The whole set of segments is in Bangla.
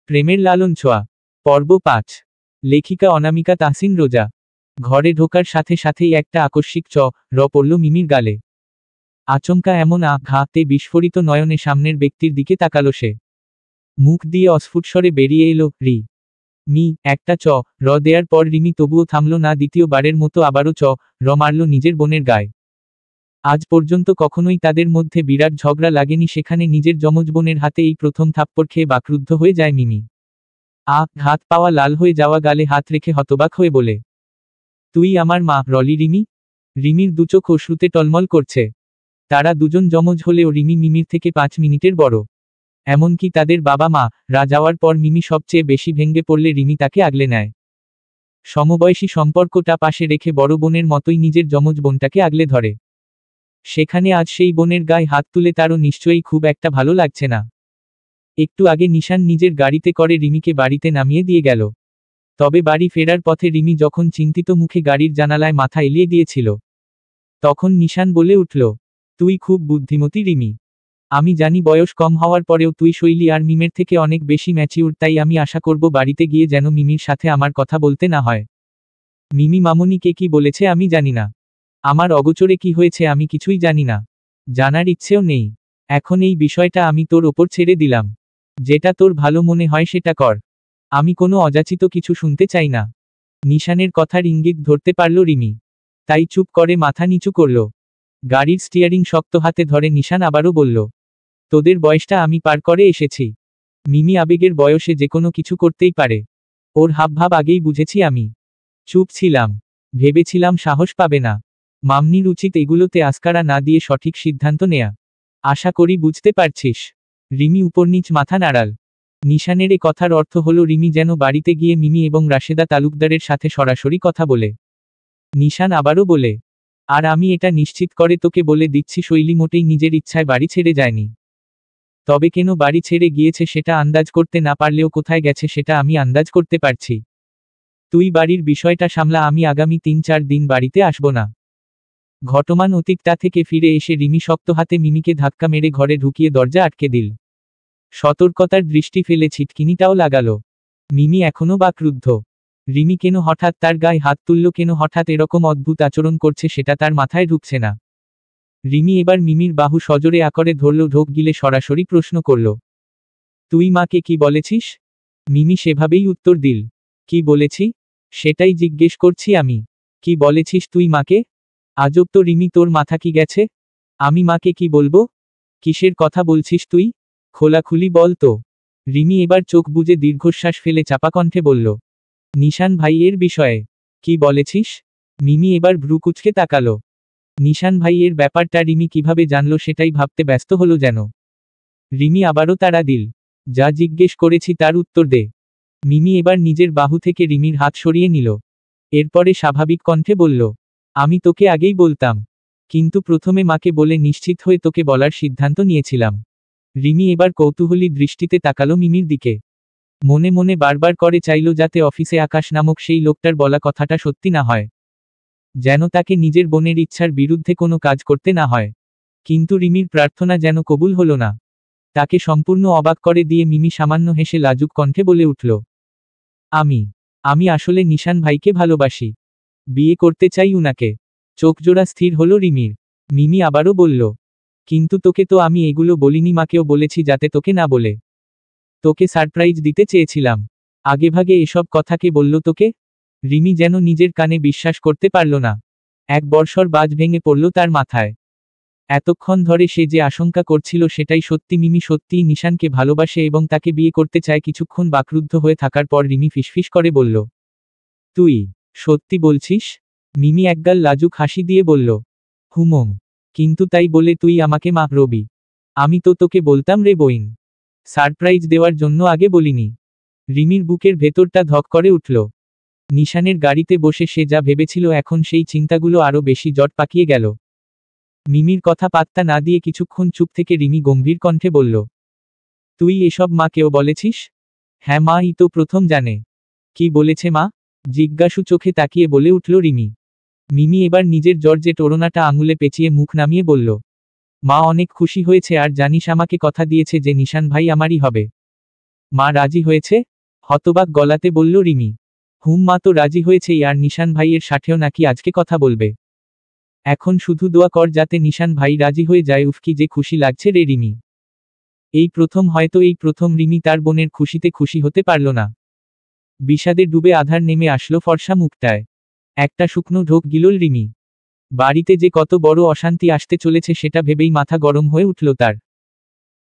প্রেমের লালন ছোঁয়া। পর্ব ৫। লেখিকা অনামিকা তাহসিন রোজা। ঘরে ঢোকার সাথে সাথেই একটা আকস্মিক র পড়ল মিমির গালে। আচমকা এমন আঘাতে বিস্ফোরিত নয়নে সামনের ব্যক্তির দিকে তাকালো সে। মুখ দিয়ে অস্ফুট স্বরে বেরিয়ে এলো, রি মি। একটা র দেয়ার পর রিমি তবুও থামল না, দ্বিতীয়বারের মতো আবারও র মারল নিজের বোনের গায়ে। আজ পর্যন্ত কখনোই তাদের মধ্যে বিরাট ঝগড়া লাগেনি, সেখানে নিজের যমজ বোনের হাতে এই প্রথম থাপ্পড় খেয়ে বাকরুদ্ধ হয়ে যায় মিমি। হাত পাওয়া লাল হয়ে যাওয়া গালে হাত রেখে হতবাক হয়ে বলে, তুই আমার মা রলি রিমি? রিমির দুচোখ অশ্রুতে টলমল করছে। তারা দুজন যমজ হলেও রিমি মিমির থেকে 5 মিনিটের বড়। এমনকি তাদের বাবা মা রা যাওয়ার পর মিমি সবচেয়ে বেশি ভেঙে পড়লে রিমি তাকে আগলে নেয়। সমবয়সী সম্পর্কটা পাশে রেখে বড় বোনের মতোই নিজের যমজ বোনটাকে আগলে ধরে। সেখানে আজ সেই বোনের গায়ে হাত তুলে তারও নিশ্চয়ই খুব একটা ভালো লাগছে না। একটু আগে নিশান নিজের গাড়িতে করে রিমিকে বাড়িতে নামিয়ে দিয়ে গেল। তবে বাড়ি ফেরার পথে রিমি যখন চিন্তিত মুখে গাড়ির জানালায় মাথা এলিয়ে দিয়েছিল, তখন নিশান বলে উঠল, তুই খুব বুদ্ধিমতী রিমি। আমি জানি বয়স কম হওয়ার পরেও তুই শৈলী আর মিমের থেকে অনেক বেশি ম্যাচিউর, তাই আমি আশা করব বাড়িতে গিয়ে যেন মিমির সাথে আমার কথা বলতে না হয়। মিমি মামুনিকে কি বলেছে আমি জানি না। আমার অগোচরে কি হয়েছে আমি কিছুই জানি না। জানার ইচ্ছেও নেই। এখন এই বিষয়টা আমি তোর ওপর ছেড়ে দিলাম। যেটা তোর ভালো মনে হয় সেটা কর। আমি কোনো অযাচিত কিছু শুনতে চাই না। নিশানের কথার ইঙ্গিত ধরতে পারল রিমি, তাই চুপ করে মাথা নিচু করল। গাড়ির স্টিয়ারিং শক্ত হাতে ধরে নিশান আবারও বলল, তোদের বয়সটা আমি পার করে এসেছি। মিমি আবেগের বয়সে যেকোনো কিছু করতেই পারে। ওর হাবভাব আগেই বুঝেছি আমি। চুপ ছিলাম। ভেবেছিলাম সাহস পাবে না। মামনির উচিত এগুলোতে আস্কারা না দিয়ে সঠিক সিদ্ধান্ত নেয়া। আশা করি বুঝতে পারছিস। রিমি উপরনিচ মাথা নাড়াল। নিশানের এ কথার অর্থ হলো রিমি যেন বাড়িতে গিয়ে মিমি এবং রাশেদা তালুকদারের সাথে সরাসরি কথা বলে। নিশান আবারও বলে, আর আমি এটা নিশ্চিত করে তোকে বলে দিচ্ছি, শৈলী মোটেই নিজের ইচ্ছায় বাড়ি ছেড়ে যায়নি। তবে কেন বাড়ি ছেড়ে গিয়েছে সেটা আন্দাজ করতে না পারলেও কোথায় গেছে সেটা আমি আন্দাজ করতে পারছি। তুই বাড়ির বিষয়টা সামলা, আমি আগামী 3-4 দিন বাড়িতে আসব না। ঘটমান অতীতটা থেকে ফিরে এসে রিমি শক্ত হাতে মিমিকে ধাক্কা মেরে ঘরে ঢুকিয়ে দরজা আটকে দিল। সতর্কতার দৃষ্টি ফেলে ছিটকিনিটাও লাগালো। মিমি এখনো বাকরুদ্ধ। রিমি কেন হঠাৎ তার গায়ে হাত তুলল, কেন হঠাৎ এরকম অদ্ভুত আচরণ করছে সেটা তার মাথায় ঢুকছে না। রিমি এবার মিমির বাহু সজোরে আঁকড়ে ধরল, ঢোক গিলে সরাসরি প্রশ্ন করল, তুই মাকে কি বলেছিস? মিমি সেভাবেই উত্তর দিল, কি বলেছি? সেটাই জিজ্ঞেস করছি আমি। কি বলেছিস তুই মাকে? আজব তো রিমি, তোর মাথা কি গেছে? আমি মাকে কি বলবো? কিসের কথা বলছিস তুই? খোলাখুলি বল তো। রিমি এবার চোখ বুজে দীর্ঘশ্বাস ফেলে চাপা কণ্ঠে বলল, নিশান ভাইয়ের বিষয়ে। কি বলেছিস? মিমি এবার ভ্রু কুঁচকে তাকালো। নিশান ভাইয়ের ব্যাপারটা রিমি কিভাবে জানলো সেটাই ভাবতে ব্যস্ত হলো যেন। রিমি আবারও তাড়া দিল, যা জিজ্ঞেস করেছি তার উত্তর দে। মিমি এবার নিজের বাহু থেকে রিমির হাত সরিয়ে নিল। এরপরে স্বাভাবিক কণ্ঠে বলল, আমি তোকে আগেই বলতাম, কিন্তু প্রথমে মাকে বলে নিশ্চিত হয়ে তোকে বলার সিদ্ধান্ত নিয়েছিলাম। রিমি এবার কৌতূহলী দৃষ্টিতে তাকালো মিমির দিকে। মনে মনে বারবার করে চাইল যাতে অফিসে আকাশ নামক সেই লোকটার বলা কথাটা সত্যি না হয়, যেন তাকে নিজের বোনের ইচ্ছার বিরুদ্ধে কোনো কাজ করতে না হয়। কিন্তু রিমির প্রার্থনা যেন কবুল হলো না। তাকে সম্পূর্ণ অবাক করে দিয়ে মিমি সামান্য হেসে লাজুক কণ্ঠে বলে উঠল, আমি আসলে নিশান ভাইকে ভালোবাসি। বিয়ে করতে চাই উনাকে। চোখজোড়া স্থির হলো রিমির। মিমি আবারও বলল, কিন্তু তোকে তো আমি এগুলো বলিনি, মাকেও বলেছি যাতে তোকে না বলে। তোকে সারপ্রাইজ দিতে চেয়েছিলাম। আগেভাগে এসব কথা কে বলল তোকে? রিমি যেন নিজের কানে বিশ্বাস করতে পারল না। এক বর্ষর বাজ ভেঙে পড়ল তার মাথায়। এতক্ষণ ধরে সে যে আশঙ্কা করছিল সেটাই সত্যি, মিমি সত্যিই নিশানকে ভালোবাসে এবং তাকে বিয়ে করতে চায়। কিছুক্ষণ বাকরুদ্ধ হয়ে থাকার পর রিমি ফিসফিস করে বলল, তুই সত্যি বলছিস? মিমি একগাল লাজুক হাসি দিয়ে বলল, হুমম। কিন্তু তাই বলে তুই আমাকে মা রবি? আমি তো তোকে বলতাম রে বইন। সারপ্রাইজ দেওয়ার জন্য আগে বলিনি। রিমির বুকের ভেতরটা ধক করে উঠল। নিশানের গাড়িতে বসে সে যা ভেবেছিল এখন সেই চিন্তাগুলো আরো বেশি জট পাকিয়ে গেল। মিমির কথা পাত্তা না দিয়ে কিছুক্ষণ চুপ থেকে রিমি গম্ভীর কণ্ঠে বলল, তুই এসব মাকেও বলেছিস? হ্যাঁ, মা ই তো প্রথম জানে। কি বলেছে মা? জিজ্ঞাসু চোখে তাকিয়ে বলে উঠল রিমি। মিমি এবার নিজের জর্জেট ওড়নাটা আঙুলে পেঁচিয়ে মুখ নামিয়ে বলল, মা অনেক খুশি হয়েছে, আর জানিস আমাকে কথা দিয়েছে যে নিশান ভাই আমারই হবে। মা রাজি হয়েছে? হতবাক গলাতে বলল রিমি। হুম, মা তো রাজি হয়েছেই, আর নিশান ভাইয়ের সাথেও নাকি আজকে কথা বলবে। এখন শুধু দোয়া কর যাতে নিশান ভাই রাজি হয়ে যায়। উফ, কি যে খুশি লাগছে রে রিমি। এই প্রথম রিমি তার বোনের খুশিতে খুশি হতে পারল না। বিষাদে ডুবে আধার নেমে আসলো ফর্সা মুখটায়। একটা শুকনো ঢোক গিলল রিমি। বাড়িতে যে কত বড় অশান্তি আসতে চলেছে সেটা ভেবেই মাথা গরম হয়ে উঠল তার।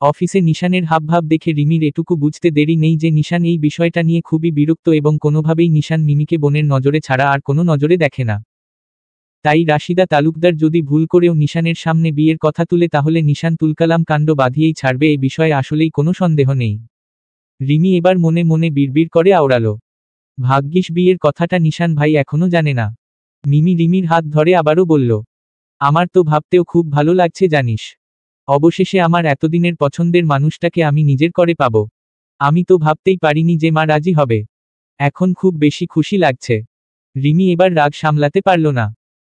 অফিসে নিশানের হাবভাব দেখে রিমির এটুকু বুঝতে দেরি নেই যে নিশান এই বিষয়টা নিয়ে খুবই বিরক্ত এবং কোনোভাবেই নিশান মিমিকে বোনের নজরে ছাড়া আর কোনো নজরে দেখে না। তাই রাশিদা তালুকদার যদি ভুল করেও নিশানের সামনে বিয়ের কথা তুলে তাহলে নিশান তুলকালাম কাণ্ড বাঁধিয়েই ছাড়বে, এই বিষয়ে আসলেই কোনো সন্দেহ নেই। রিমি এবার মনে মনে বিড়বিড় করে আওড়ালো, ভাগ্যিস বিয়ের কথাটা নিশান ভাই এখনো জানে না। মিমি রিমির হাত ধরে আবারও বলল, আমার তো ভাবতেও খুব ভালো লাগছে জানিস। অবশেষে আমার এতদিনের পছন্দের মানুষটাকে আমি নিজের করে পাব। আমি তো ভাবতেই পারিনি যে মা রাজি হবে। এখন খুব বেশি খুশি লাগছে। রিমি এবার রাগ সামলাতে পারল না।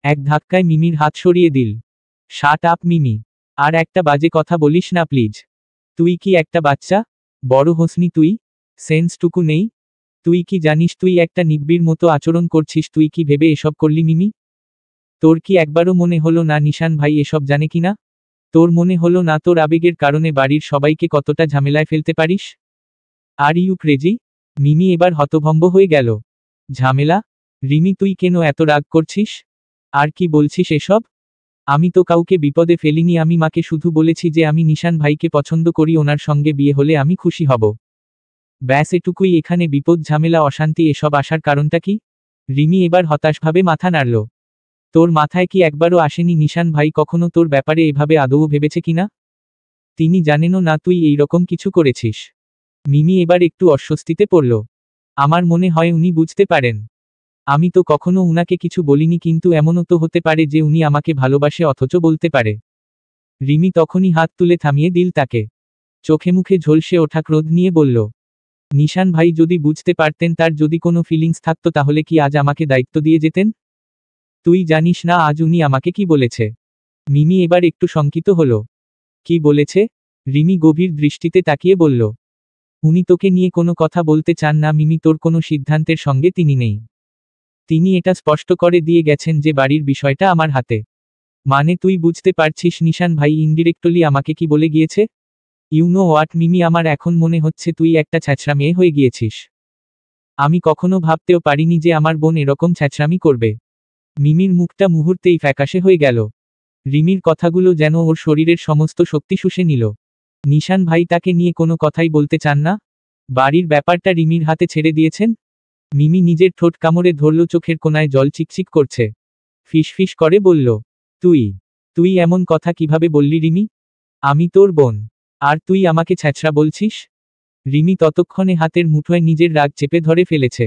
এক ধাক্কায় মিমির হাত সরিয়ে দিল। শাট আপ মিমি, আর একটা বাজে কথা বলিস না প্লিজ। তুই কি একটা বাচ্চা? বড় হোসনি তুই? সেন্সটুকু নেই? তুই কি জানিস তুই একটা নিব্বির মতো আচরণ করছিস? তুই কি ভেবে এসব করলি মিমি? তোর কি একবারও মনে হলো না নিশান ভাই এসব জানে কিনা? তোর মনে হলো না তোর আবেগের কারণে বাড়ির সবাইকে কতটা ঝামেলায় ফেলতে পারিস? আর ইউ ক্রেজি? মিমি এবার হতভম্ব হয়ে গেল। ঝামেলা? রিমি, তুই কেন এত রাগ করছিস? আর কি বলছিস এসব? আমি তো কাউকে বিপদে ফেলিনি। আমি মাকে শুধু বলেছি যে আমি নিশান ভাইকে পছন্দ করি, ওনার সঙ্গে বিয়ে হলে আমি খুশি হব। ব্যাস এটুকুই। এখানে বিপদ, ঝামেলা, অশান্তি এসব আসার কারণটা কি? রিমি এবার হতাশভাবে মাথা নাড়ল। তোর মাথায় কি একবারও আসেনি নিশান ভাই কখনো তোর ব্যাপারে এভাবে আদৌ ভেবেছে কিনা? তিনি জানেনও না তুই এইরকম কিছু করেছিস। মিমি এবার একটু অস্বস্তিতে পড়ল। আমার মনে হয় উনি বুঝতে পারেন। আমি তো কখনো উনাকে কিছু বলিনি, কিন্তু এমনও তো হতে পারে যে উনি আমাকে ভালোবাসে অথচ বলতে পারে। রিমি তখনই হাত তুলে থামিয়ে দিল তাকে। চোখে মুখে ঝলসে ওঠা ক্রোধ নিয়ে বলল, নিশান ভাই যদি বুঝতে পারতেন, তার যদি কোনো ফিলিংস থাকতো, তাহলে কি আজ আমাকে দায়িত্ব দিয়ে যেতেন? তুই জানিস না আজ উনি আমাকে কি বলেছে? মিমি এবার একটু শঙ্কিত হলো। কি বলেছে? রিমি গভীর দৃষ্টিতে তাকিয়ে বলল, উনি তোকে নিয়ে কোনো কথা বলতে চান না মিমি, তোর কোনো সিদ্ধান্তের সঙ্গে তিনি নেই। তিনি এটা স্পষ্ট করে দিয়ে গেছেন যে বাড়ির বিষয়টা আমার হাতে। মানে তুই বুঝতে পারছিস নিশান ভাই ইনডিরেক্টলি আমাকে কি বলে গিয়েছে? ইউ নো হোয়াট মিমি, আমার এখন মনে হচ্ছে তুই একটা ছ্যাঁচড়া মেয়ে হয়ে গিয়েছিস। আমি কখনো ভাবতেও পারিনি যে আমার বোন এরকম ছ্যাঁচড়ামি করবে। মিমির মুখটা মুহূর্তেই ফ্যাকাশে হয়ে গেল। রিমির কথাগুলো যেন ওর শরীরের সমস্ত শক্তি শুষে নিল। নিশান ভাই তাকে নিয়ে কোনো কথাই বলতে চান না? বাড়ির ব্যাপারটা রিমির হাতে ছেড়ে দিয়েছেন? মিমি নিজের ঠোঁট কামড়ে ধরল, চোখের কোণায় জল চিকচিক করছে। ফিসফিস করে বলল, তুই তুই এমন কথা কিভাবে বললি রিমি? আমি তোর বোন, আর তুই আমাকে ছ্যাঁচড়া বলছিস? রিমি ততক্ষণে হাতের মুঠোয় নিজের রাগ চেপে ধরে ফেলেছে।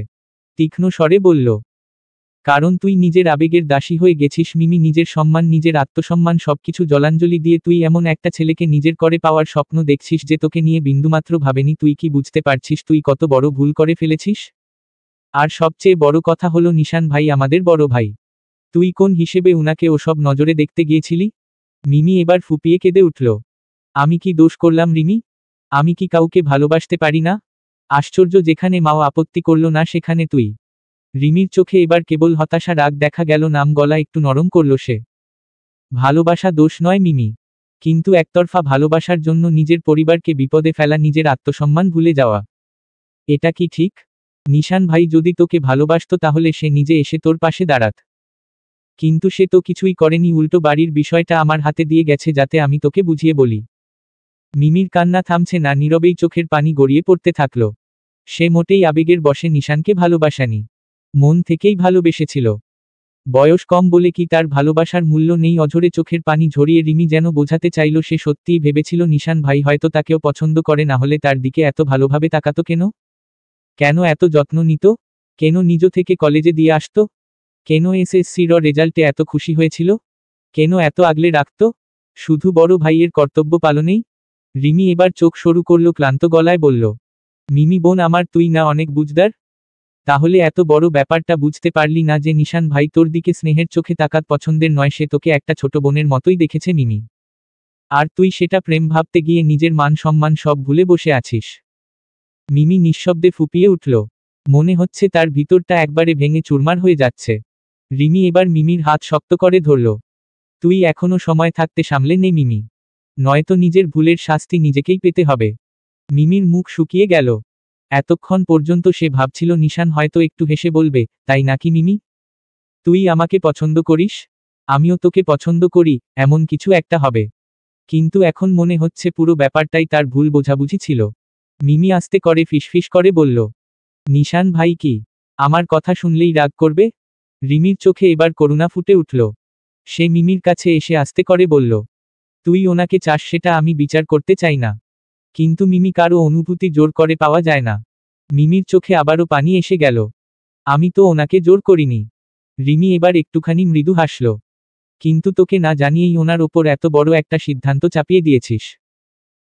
তীক্ষ্ণ স্বরে বলল, কারণ তুই নিজের আবেগের দাসী হয়ে গেছিস মিমি, নিজের সম্মান, নিজের আত্মসম্মান সবকিছু জলাঞ্জলি দিয়ে তুই এমন একটা ছেলেকে নিজের করে পাওয়ার স্বপ্ন দেখছিস যে তোকে নিয়ে বিন্দুমাত্র ভাবেনি। তুই কি বুঝতে পারছিস তুই কত বড় ভুল করে ফেলেছিস? আর সবচেয়ে বড় কথা হলো নিশান ভাই আমাদের বড় ভাই। তুই কোন হিসেবে উনাকে ওসব নজরে দেখতে গিয়েছিলি? মিমি এবার ফুপিয়ে কেঁদে উঠল। আমি কি দোষ করলাম রিমি? আমি কি কাউকে ভালোবাসতে পারি না? আশ্চর্য, যেখানে মাও আপত্তি করল না সেখানে তুই। রিমির চোখে এবার কেবল হতাশা, রাগ দেখা গেল নাম, গলা একটু নরম করল সে। ভালোবাসা দোষ নয় মিমি, কিন্তু একতরফা ভালোবাসার জন্য নিজের পরিবারকে বিপদে ফেলা, নিজের আত্মসম্মান ভুলে যাওয়া, এটা কি ঠিক? নিশান ভাই যদি তোকে ভালোবাসতো তাহলে সে নিজে এসে তোর পাশে দাঁড়াত। কিন্তু সে তো কিছুই করেনি, উল্টো বাড়ির বিষয়টা আমার হাতে দিয়ে গেছে যাতে আমি তোকে বুঝিয়ে বলি। মিমির কান্না থামছে না, নীরবেই চোখের পানি গড়িয়ে পড়তে থাকল। সে মোটেই আবেগের বশে নিশানকে ভালোবাসেনি, মন থেকেই ভালোবেসেছিল। বয়স কম বলে কি তার ভালোবাসার মূল্য নেই? অঝরে চোখের পানি ঝরিয়ে রিমি যেন বোঝাতে চাইল সে সত্যিই ভেবেছিল নিশান ভাই হয়তো তাকেও পছন্দ করে, না হলে তার দিকে এত ভালোভাবে তাকাতো কেন? কেন এত যত্ন নিত? কেন নিজ থেকে কলেজে দিয়ে আসতো? কেন এসএসসির রেজাল্টে এত খুশি হয়েছিল? কেন এত আগলে রাখত? শুধু বড় ভাইয়ের কর্তব্য পালনেই? রিমি এবার চোখ সরু করল, ক্লান্ত গলায় বলল, মিমি বোন আমার, তুই না অনেক বুঝদার? তাহলে এত বড় ব্যাপারটা বুঝতে পারলি না যে নিশান ভাই তোর দিকে স্নেহের চোখে তাকাত পছন্দের নয়, সে তোকে একটা ছোট বোনের মতোই দেখেছে মিমি। আর তুই সেটা প্রেম ভাবতে গিয়ে নিজের মান সম্মান সব ভুলে বসে আছিস। মিমি নিঃশব্দে ফুঁপিয়ে উঠল। মনে হচ্ছে তার ভিতরটা একবারে ভেঙে চুরমার হয়ে যাচ্ছে। রিমি এবার মিমির হাত শক্ত করে ধরল। তুই এখনো সময় থাকতে সামলে নে মিমি, নয়তো নিজের ভুলের শাস্তি নিজেকেই পেতে হবে। মিমির মুখ শুকিয়ে গেল। এতক্ষণ পর্যন্ত সে ভাবছিল নিশান হয়তো একটু হেসে বলবে, তাই নাকি মিমি? তুই আমাকে পছন্দ করিস, আমিও তোকে পছন্দ করি, এমন কিছু একটা হবে। কিন্তু এখন মনে হচ্ছে পুরো ব্যাপারটাই তার ভুল বোঝাবুঝি ছিল। মিমি আস্তে করে ফিসফিস করে বলল, নিশান ভাই কি আমার কথা শুনলেই রাগ করবে? রিমির চোখে এবার করুণা ফুটে উঠল। সে মিমির কাছে এসে আস্তে করে বলল, তুই ওনাকে চাস সেটা আমি বিচার করতে চাই না, কিন্তু মিমি কারো অনুভূতি জোর করে পাওয়া যায় না। মিমির চোখে আবারও পানি এসে গেল। আমি তো ওনাকে জোর করিনি। রিমি এবার একটুখানি মৃদু হাসল। কিন্তু তোকে না জানিয়েই ওনার ওপর এত বড় একটা সিদ্ধান্ত চাপিয়ে দিয়েছিস।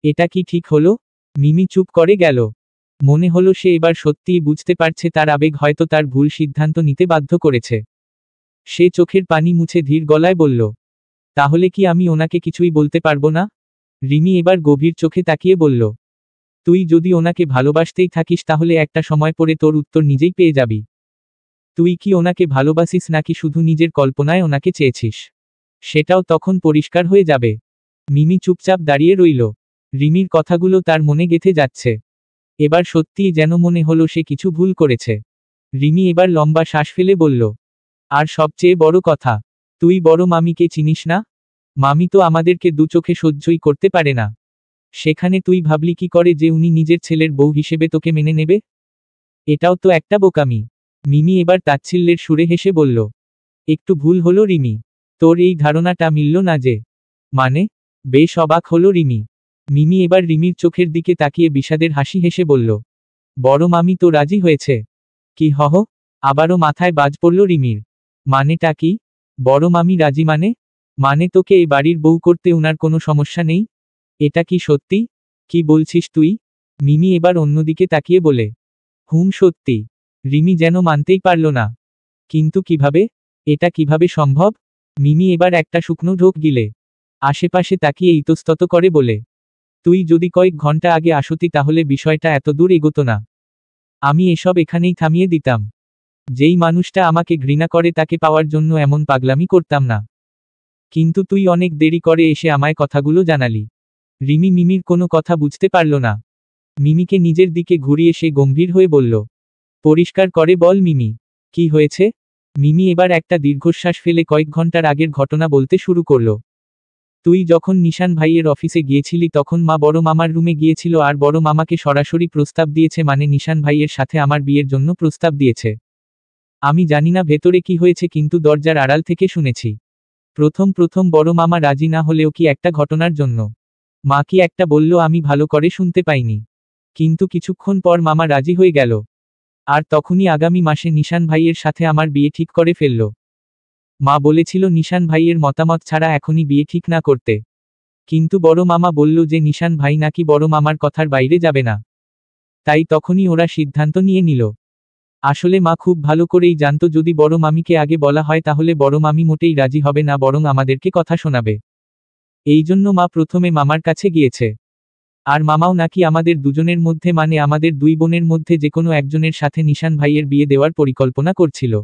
এটা কি ঠিক হলো? মিমি চুপ করে গেল। মনে হলো সে এবার সত্যিই বুঝতে পারছে তার আবেগ হয়তো তার ভুল সিদ্ধান্ত নিতে বাধ্য করেছে। সে চোখের পানি মুছে ধীর গলায় বলল, তাহলে কি আমি ওনাকে কিছুই বলতে পারবো না? রিমি এবার গভীর চোখে তাকিয়ে বলল, তুই যদি ওনাকে ভালোবাসতেই থাকিস তাহলে একটা সময় পরে তোর উত্তর নিজেই পেয়ে যাবি। তুই কি ওনাকে ভালোবাসিস নাকি শুধু নিজের কল্পনায় ওনাকে চেয়েছিস, সেটাও তখন পরিষ্কার হয়ে যাবে। মিমি চুপচাপ দাঁড়িয়ে রইল। রিমির কথাগুলো তার মনে গেঁথে যাচ্ছে। এবার সত্যিই যেন মনে হলো সে কিছু ভুল করেছে। রিমি এবার লম্বা শ্বাস ফেলে বলল, আর সবচেয়ে বড় কথা, তুই বড় মামিকে চিনিস না? মামি তো আমাদেরকে দু চোখে সহ্যই করতে পারে না। সেখানে তুই ভাবলি কি করে যে উনি নিজের ছেলের বউ হিসেবে তোকে মেনে নেবে? এটাও তো একটা বোকামি। মিমি এবার তাচ্ছিল্যের সুরে হেসে বলল, একটু ভুল হলো রিমি, তোর এই ধারণাটা মিলল না যে। মানে? বেশ অবাক হলো রিমি। মিমি এবার রিমির চোখের দিকে তাকিয়ে বিষাদের হাসি হেসে বলল, বড় মামি তো রাজি হয়েছে। কি হহ? আবারও মাথায় বাজ পড়ল রিমির। মানেটা কি? বড় মামি রাজি মানে? মানে তোকে এই বাড়ির বউ করতে উনার কোনো সমস্যা নেই? এটা কি সত্যি? কি বলছিস তুই? মিমি এবার অন্যদিকে তাকিয়ে বলে, সত্যি। রিমি যেন মানতেই পারল না। কিন্তু কিভাবে? এটা কিভাবে সম্ভব? মিমি এবার একটা শুকনো ঢোক গিলে আশেপাশে তাকিয়ে ইতস্তত করে বলে, তুই যদি কয়েক ঘন্টা আগে আসতি তাহলে বিষয়টা এত দূর এগোতো না। আমি এসব এখানেই থামিয়ে দিতাম। যেই মানুষটা আমাকে ঘৃণা করে তাকে পাওয়ার জন্য এমন পাগলামি করতাম না। কিন্তু তুই অনেক দেরি করে এসে আমায় কথাগুলো জানালি। রিমি মিমির কোনো কথা বুঝতে পারল না। মিমিকে নিজের দিকে ঘুরিয়ে সে গম্ভীর হয়ে বলল, পরিষ্কার করে বল মিমি, কি হয়েছে? মিমি এবার একটা দীর্ঘশ্বাস ফেলে কয়েক ঘন্টার আগের ঘটনা বলতে শুরু করল। তুই যখন নিশান ভাইয়ের অফিসে গিয়েছিলি তখন মা বড় মামার রুমে গিয়েছিল আর বড় মামাকে সরাসরি প্রস্তাব দিয়েছে, মানে নিশান ভাইয়ের সাথে আমার বিয়ের জন্য প্রস্তাব দিয়েছে। আমি জানি না ভেতরে কি হয়েছে, কিন্তু দরজার আড়াল থেকে শুনেছি। প্রথম প্রথম বড় মামা রাজি না হলেও কি একটা ঘটনার জন্য মা কি একটা বলল আমি ভালো করে শুনতে পাইনি। কিন্তু কিছুক্ষণ পর মামা রাজি হয়ে গেল। আর তখনই আগামী মাসে নিশান ভাইয়ের সাথে আমার বিয়ে ঠিক করে ফেলল। মা বলেছিল নিশান ভাইয়ের মতামত ছাড়া এখনই বিয়ে ঠিক না করতে। কিন্তু বড় মামা বলল যে নিশান ভাই নাকি বড় মামার কথার বাইরে যাবে না। তাই তখনই ওরা সিদ্ধান্ত নিয়ে নিল। আসলে মা খুব ভালো করেই জানতো যদি বড় মামিকে আগে বলা হয় তাহলে বড় মামি মোটেই রাজি হবে না, বরং আমাদেরকে কথা শোনাবে। এই জন্য মা প্রথমে মামার কাছে গিয়েছে। আর মামাও নাকি আমাদের দুজনের মধ্যে, মানে আমাদের দুই বোনের মধ্যে যে কোনো একজনের সাথে নিশান ভাইয়ের বিয়ে দেওয়ার পরিকল্পনা করছিল।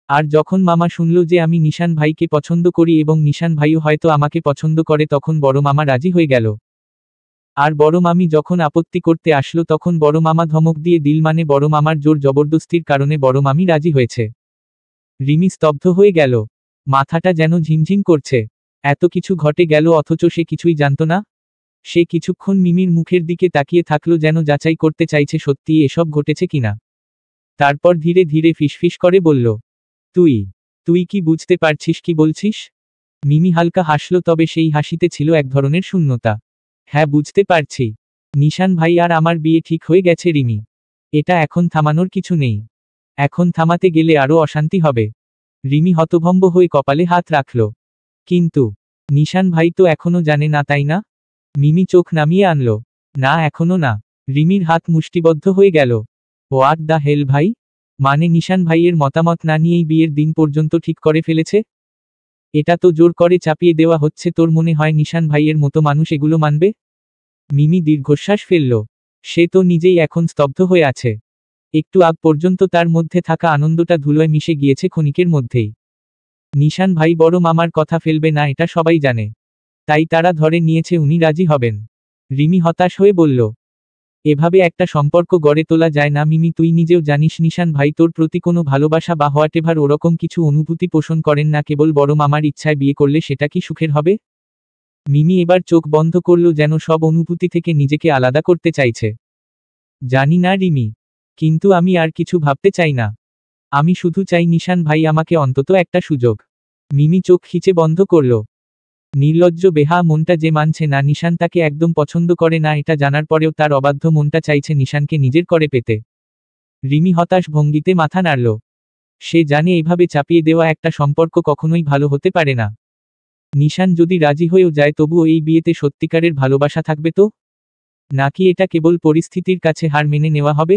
আর যখন মামা শুনল যে আমি নিশান ভাইকে পছন্দ করি এবং নিশান ভাইও হয়তো আমাকে পছন্দ করে, তখন বড় মামা রাজি হয়ে গেল। আর বড় মামি যখন আপত্তি করতে আসলো তখন বড় মামা ধমক দিয়ে দিল, মানে বড় মামার জোর জবরদস্তির কারণে বড় মামি রাজি হয়েছে। রিমি স্তব্ধ হয়ে গেল। মাথাটা যেন ঝিমঝিম করছে। এত কিছু ঘটে গেল অথচ সে কিছুই জানত না। সে কিছুক্ষণ মিমির মুখের দিকে তাকিয়ে থাকলো, যেন যাচাই করতে চাইছে সত্যিই এসব ঘটেছে কিনা। তারপর ধীরে ধীরে ফিসফিস করে বলল, তুই তুই কি বুঝতে পারছিস কি বলছিস? মিমি হালকা হাসল, তবে সেই হাসিতে ছিল এক ধরনের শূন্যতা। হ্যাঁ, বুঝতে পারছি। নিশান ভাই আর আমার বিয়ে ঠিক হয়ে গেছে রিমি। এটা এখন থামানোর কিছু নেই। এখন থামাতে গেলে আরও অশান্তি হবে। রিমি হতভম্ব হয়ে কপালে হাত রাখল। কিন্তু নিশান ভাই তো এখনো জানে না, তাই না? মিমি চোখ নামিয়ে আনল। না, এখনো না। রিমির হাত মুষ্টিবদ্ধ হয়ে গেল। হোয়াট দ্য হেল ভাই? মানে নিশান ভাইয়ের মতামত না নিয়েই বিয়ের দিন পর্যন্ত ঠিক করে ফেলেছে? এটা তো জোর করে চাপিয়ে দেওয়া হচ্ছে। তোর মনে হয় নিশান ভাইয়ের মতো মানুষ এগুলো মানবে? মিমি দীর্ঘশ্বাস ফেলল। সে তো নিজেই এখন স্তব্ধ হয়ে আছে। একটু আগ পর্যন্ত তার মধ্যে থাকা আনন্দটা ধুলোয় মিশে গিয়েছে ক্ষণিকের মধ্যেই। নিশান ভাই বড় মামার কথা ফেলবে না এটা সবাই জানে, তাই তারা ধরে নিয়েছে উনি রাজি হবেন। রিমি হতাশ হয়ে বলল, এভাবে একটা সম্পর্ক গড়ে তোলা যায় না মিমি, তুই নিজেও জানিস নিশান ভাই তোর প্রতি কোনো ভালোবাসা বা হোয়াটেভার ওরকম কিছু অনুভূতি পোষণ করেন না, কেবল বড় মামার ইচ্ছায় বিয়ে করলে সেটা কি সুখের হবে? মিমি এবার চোখ বন্ধ করল, যেন সব অনুভূতি থেকে নিজেকে আলাদা করতে চাইছে। জানি না রিমি, কিন্তু আমি আর কিছু ভাবতে চাই না। আমি শুধু চাই নিশান ভাই আমাকে অন্তত একটা সুযোগ। মিমি চোখ খিচে বন্ধ করল। নির্লজ্জ বেহা মনটা যে মানছে না নিশান তাকে একদম পছন্দ করে না, এটা জানার পরেও তার অবাধ্য মনটা চাইছে নিশানকে নিজের করে পেতে। রিমি হতাশ ভঙ্গিতে মাথা নাড়ল। সে জানে এইভাবে চাপিয়ে দেওয়া একটা সম্পর্ক কখনোই ভালো হতে পারে না। নিশান যদি রাজি হয়েও যায় তবুও এই বিয়েতে সত্যিকারের ভালোবাসা থাকবে তো? নাকি এটা কেবল পরিস্থিতির কাছে হার মেনে নেওয়া হবে?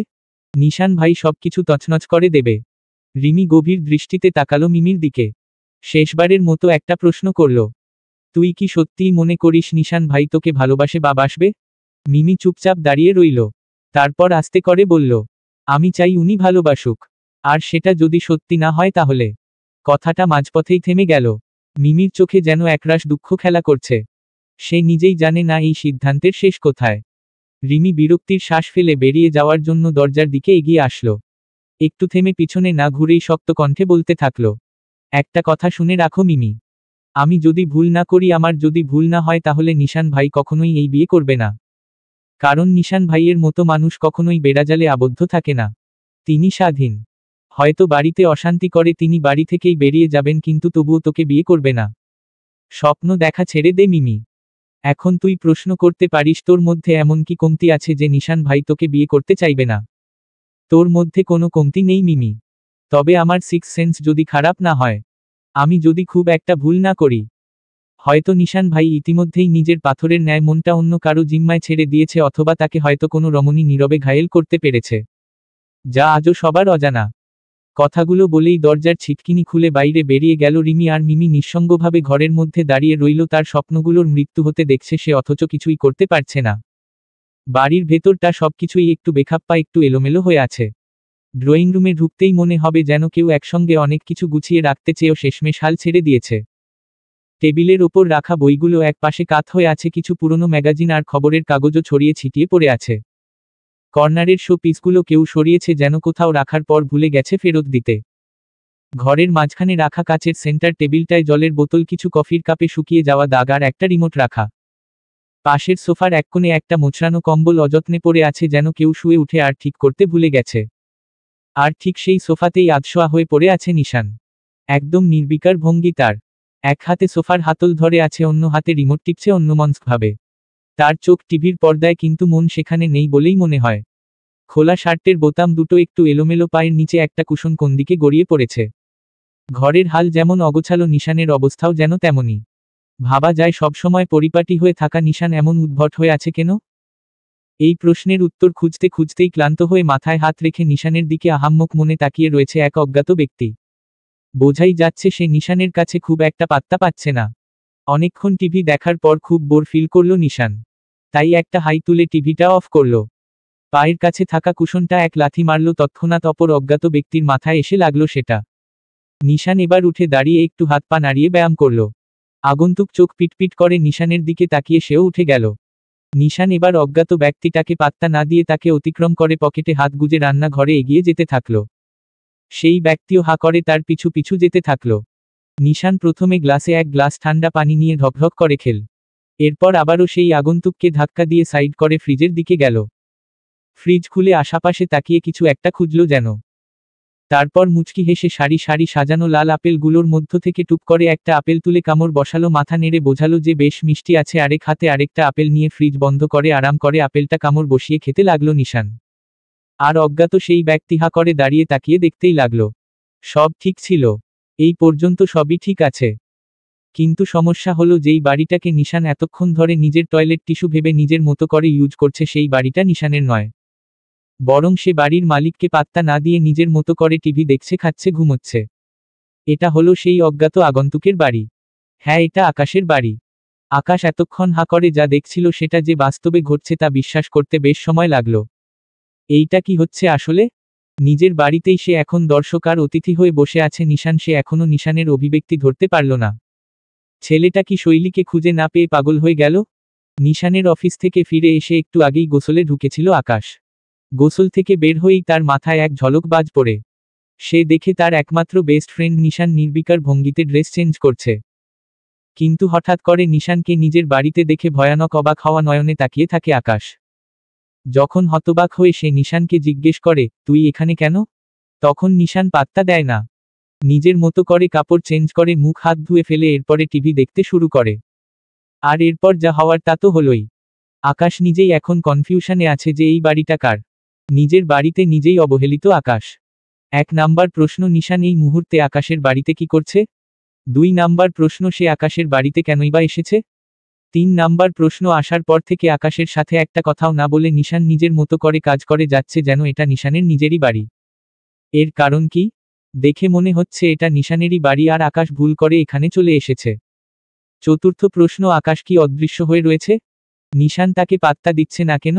নিশান ভাই সবকিছু তছনছ করে দেবে? রিমি গভীর দৃষ্টিতে তাকালো মিমির দিকে। শেষবারের মতো একটা প্রশ্ন করল, তুই কি সত্যিই মনে করিস নিশান ভাই তোকে ভালোবাসে বা বাসবে? মিমি চুপচাপ দাঁড়িয়ে রইল। তারপর আস্তে করে বলল, আমি চাই উনি ভালোবাসুক। আর সেটা যদি সত্যি না হয় তাহলে? কথাটা মাঝপথেই থেমে গেল। মিমির চোখে যেন একরাশ দুঃখ খেলা করছে। সে নিজেই জানে না এই সিদ্ধান্তের শেষ কোথায়। রিমি বিরক্তির শ্বাস ফেলে বেরিয়ে যাওয়ার জন্য দরজার দিকে এগিয়ে আসলো। একটু থেমে পিছনে না ঘুরেই শক্ত কণ্ঠে বলতে থাকল, একটা কথা শুনে রাখো মিমি, আমি যদি ভুল না করি, আমার যদি ভুল না হয় তাহলে নিশান ভাই কখনোই এই বিয়ে করবে না। কারণ নিশান ভাইয়ের মতো মানুষ কখনোই বেড়াজালে আবদ্ধ থাকে না। তিনি স্বাধীন। হয়তো বাড়িতে অশান্তি করে তিনি বাড়ি থেকেই বেরিয়ে যাবেন, কিন্তু তবুও তোকে বিয়ে করবে না। স্বপ্ন দেখা ছেড়ে দে মিমি। এখন তুই প্রশ্ন করতে পারিস তোর মধ্যে এমন কি কমতি আছে যে নিশান ভাই তোকে বিয়ে করতে চাইবে না? তোর মধ্যে কোনো কমতি নেই মিমি। তবে আমার সিক্স সেন্স যদি খারাপ না হয়, আমি যদি খুব একটা ভুল না করি, হয়তো নিশান ভাই ইতিমধ্যেই নিজের পাথরের ন্যায় মনটা অন্য কারো জিম্মায় ছেড়ে দিয়েছে, অথবা তাকে হয়তো কোনো রমণী নীরবে ঘায়েল করতে পেরেছে, যা আজও সবার অজানা। কথাগুলো বলেই দরজার ছিটকিনি খুলে বাইরে বেরিয়ে গেল রিমি, আর মিমি নিঃসঙ্গভাবে ঘরের মধ্যে দাঁড়িয়ে রইল। তার স্বপ্নগুলোর মৃত্যু হতে দেখছে সে, অথচ কিছুই করতে পারছে না। বাড়ির ভেতরটা সবকিছুই একটু বেখাপ্পা, একটু এলোমেলো হয়ে আছে। ড্রয়িং রুমে ঢুকতেই মনে হবে যেন কেউ একসঙ্গে অনেক কিছু গুছিয়ে রাখতে চেয়েও শেষমেশ হাল ছেড়ে দিয়েছে। টেবিলের ওপর রাখা বইগুলো এক পাশে কাত হয়ে আছে, কিছু পুরনো ম্যাগাজিন আর খবরের কাগজও ছড়িয়ে ছিটিয়ে পড়ে আছে। কর্নারের শো পিসগুলো কেউ সরিয়েছে, যেন কোথাও রাখার পর ভুলে গেছে ফেরত দিতে। ঘরের মাঝখানে রাখা কাচের সেন্টার টেবিলটায় জলের বোতল, কিছু কফির কাপে শুকিয়ে যাওয়া দাগ আর একটা রিমোট রাখা। পাশের সোফার এক কোণে একটা মোচড়ানো কম্বল অযত্নে পড়ে আছে, যেন কেউ শুয়ে উঠে আর ঠিক করতে ভুলে গেছে। আর ঠিক সেই সোফাতেই আধশোয়া হয়ে পড়ে আছে নিশান। একদম নির্বিকার ভঙ্গি তার। এক হাতে সোফার হাতল ধরে আছে, অন্য হাতে রিমোট টিপছে অন্যমনস্কভাবে। তার চোখ টিভির পর্দায়, কিন্তু মন সেখানে নেই বলেই মনে হয়। খোলা শার্টের বোতাম দুটো একটু এলোমেলো, পায়ের নিচে একটা কুশন কোনদিকে গড়িয়ে পড়েছে। ঘরের হাল যেমন অগোছালো, নিশানের অবস্থাও যেন তেমনই। ভাবা যায় সবসময় পরিপাটি হয়ে থাকা নিশান এমন উদ্ভট হয়ে আছে কেন? এই প্রশ্নের উত্তর খুঁজতে খুঁজতেই ক্লান্ত হয়ে মাথায় হাত রেখে নিশানের দিকে আহাম্মক মনে তাকিয়ে রয়েছে এক অজ্ঞাত ব্যক্তি। বোঝাই যাচ্ছে সে নিশানের কাছে খুব একটা পাত্তা পাচ্ছে না। অনেকক্ষণ টিভি দেখার পর খুব বোর ফিল করল নিশান। তাই একটা হাই তুলে টিভিটা অফ করল। পায়ের কাছে থাকা কুশনটা এক লাথি মারল, তৎক্ষণাৎ অপর অজ্ঞাত ব্যক্তির মাথায় এসে লাগলো সেটা। নিশান এবার উঠে দাঁড়িয়ে একটু হাত পা নাড়িয়ে ব্যায়াম করল। আগন্তুক চোখ পিটপিট করে নিশানের দিকে তাকিয়ে সেও উঠে গেল। নিশান এবার অজ্ঞাত ব্যক্তিটাকে পাত্তা না দিয়ে তাকে অতিক্রম করে পকেটে হাত গুজে রান্নাঘরে এগিয়ে যেতে থাকল। সেই ব্যক্তিও হা করে তার পিছু পিছু যেতে থাকল। নিশান প্রথমে গ্লাসে এক গ্লাস ঠান্ডা পানি নিয়ে ঢকঢক করে খেল। এরপর আবারও সেই আগন্তুককে ধাক্কা দিয়ে সাইড করে ফ্রিজের দিকে গেল। ফ্রিজ খুলে আশাপাশে তাকিয়ে কিছু একটা খুঁজল যেন। তারপর মুচকি হেসে সারি সারি সাজানো লাল আপেলগুলোর মধ্য থেকে টুপ করে একটা আপেল তুলে কামড় বসালো, মাথা নেড়ে বোঝালো যে বেশ মিষ্টি আছে। আরেক হাতে আরেকটা আপেল নিয়ে ফ্রিজ বন্ধ করে আরাম করে আপেলটা কামড় বসিয়ে খেতে লাগলো নিশান। আর অজ্ঞাত সেই ব্যক্তি হা করে দাঁড়িয়ে তাকিয়ে দেখতেই লাগলো। সব ঠিক ছিল। এই পর্যন্ত সবই ঠিক আছে। কিন্তু সমস্যা হলো, যেই বাড়িটাকে নিশান এতক্ষণ ধরে নিজের টয়লেট টিস্যু ভেবে নিজের মতো করে ইউজ করছে, সেই বাড়িটা নিশানের নয়। বরং সে বাড়ির মালিককে পাত্তা না দিয়ে নিজের মতো করে টিভি দেখছে, খাচ্ছে, ঘুমোচ্ছে। এটা হলো সেই অজ্ঞাত আগন্তুকের বাড়ি। হ্যাঁ, এটা আকাশের বাড়ি। আকাশ এতক্ষণ হা করে যা দেখছিল সেটা যে বাস্তবে ঘটছে তা বিশ্বাস করতে বেশ সময় লাগল। এইটা কি হচ্ছে আসলে? নিজের বাড়িতেই সে এখন দর্শক আর অতিথি হয়ে বসে আছে নিশান, সে এখনো নিশানের অভিব্যক্তি ধরতে পারল না। ছেলেটা কি শৈলীকে খুঁজে না পেয়ে পাগল হয়ে গেল? নিশানের অফিস থেকে ফিরে এসে একটু আগেই গোসলে ঢুকেছিল আকাশ। গোসল থেকে বের হয়েই তার মাথায় এক ঝলক বাজ পড়ে। সে দেখে তার একমাত্র বেস্ট ফ্রেন্ড নিশান নির্বিকার ভঙ্গিতে ড্রেস চেঞ্জ করছে। কিন্তু হঠাৎ করে নিশানকে নিজের বাড়িতে দেখে ভয়ানক অবাক হওয়া নয়নে তাকিয়ে থাকে আকাশ। যখন হতবাক হয়ে সে নিশানকে জিজ্ঞেস করে, তুই এখানে কেন? তখন নিশান পাত্তা দেয় না। নিজের মতো করে কাপড় চেঞ্জ করে মুখ হাত ধুয়ে ফেলে এরপরে টিভি দেখতে শুরু করে। আর এরপর যা হওয়ার তা তো হলোই। আকাশ নিজেই এখন কনফিউশনে আছে যে এই বাড়িটা কার। নিজের বাড়িতে নিজেই অবহেলিত আকাশ। 1 নাম্বার প্রশ্ন, নিশান এই মুহূর্তে আকাশের বাড়িতে কি করছে? 2 নাম্বার প্রশ্ন, সে আকাশের বাড়িতে কেনই বা এসেছে? 3 নাম্বার প্রশ্ন, আসার পর থেকে আকাশের সাথে একটা কথাও না বলে নিশান নিজের মতো করে কাজ করে যাচ্ছে যেন এটা নিশানের নিজেরই বাড়ি। এর কারণ কি? দেখে মনে হচ্ছে এটা নিশানেরই বাড়ি আর আকাশ ভুল করে এখানে চলে এসেছে। 4র্থ প্রশ্ন, আকাশ কি অদৃশ্য হয়ে রয়েছে? নিশান তাকে পাত্তা দিচ্ছে না কেন?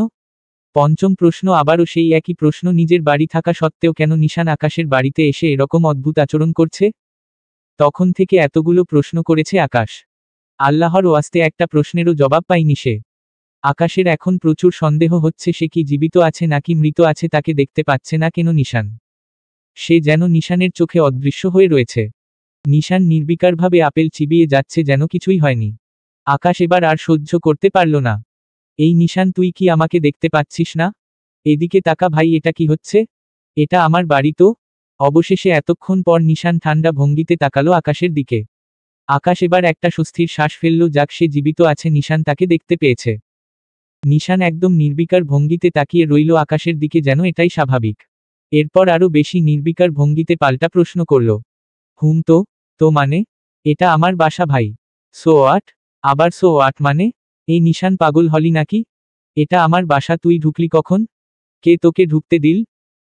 5ম প্রশ্ন, আবারও সেই একই প্রশ্ন, নিজের বাড়ি থাকা সত্ত্বেও কেন নিশান আকাশের বাড়িতে এসে এরকম অদ্ভুত আচরণ করছে? তখন থেকে এতগুলো প্রশ্ন করেছে আকাশ। আল্লাহর ওয়াস্তে একটা প্রশ্নেরও জবাব পায়নি সে। আকাশের এখন প্রচুর সন্দেহ হচ্ছে সে কি জীবিত আছে নাকি মৃত আছে, তাকে দেখতে পাচ্ছে না কেন নিশান। সে যেন নিশানের চোখে অদৃশ্য হয়ে রয়েছে। নিশান নির্বিকারভাবে আপেল চিবিয়ে যাচ্ছে যেন কিছুই হয়নি। আকাশ এবার আর সহ্য করতে পারল না। এই নিশান, তুই কি আমাকে দেখতে পাচ্ছিস না? এদিকে তাকা ভাই, এটা কি হচ্ছে? এটা আমার বাড়ি তো। অবশেষে এতক্ষণ পর নিশান ঠান্ডা ভঙ্গিতে তাকালো আকাশের দিকে। আকাশ এবার একটা স্বস্তির শ্বাস ফেলল, যাক সে জীবিত আছে, নিশান তাকে দেখতে পেয়েছে। নিশান একদম নির্বিকার ভঙ্গিতে তাকিয়ে রইল আকাশের দিকে যেন এটাই স্বাভাবিক। এরপর আরো বেশি নির্বিকার ভঙ্গিতে পাল্টা প্রশ্ন করল, তো তো মানে? এটা আমার বাসা ভাই। So what? আবার সো হোয়াট মানে? এই নিশান, পাগল হলি নাকি? এটা আমার বাসা, তুই ঢুকলি কখন? কে তোকে ঢুকতে দিল?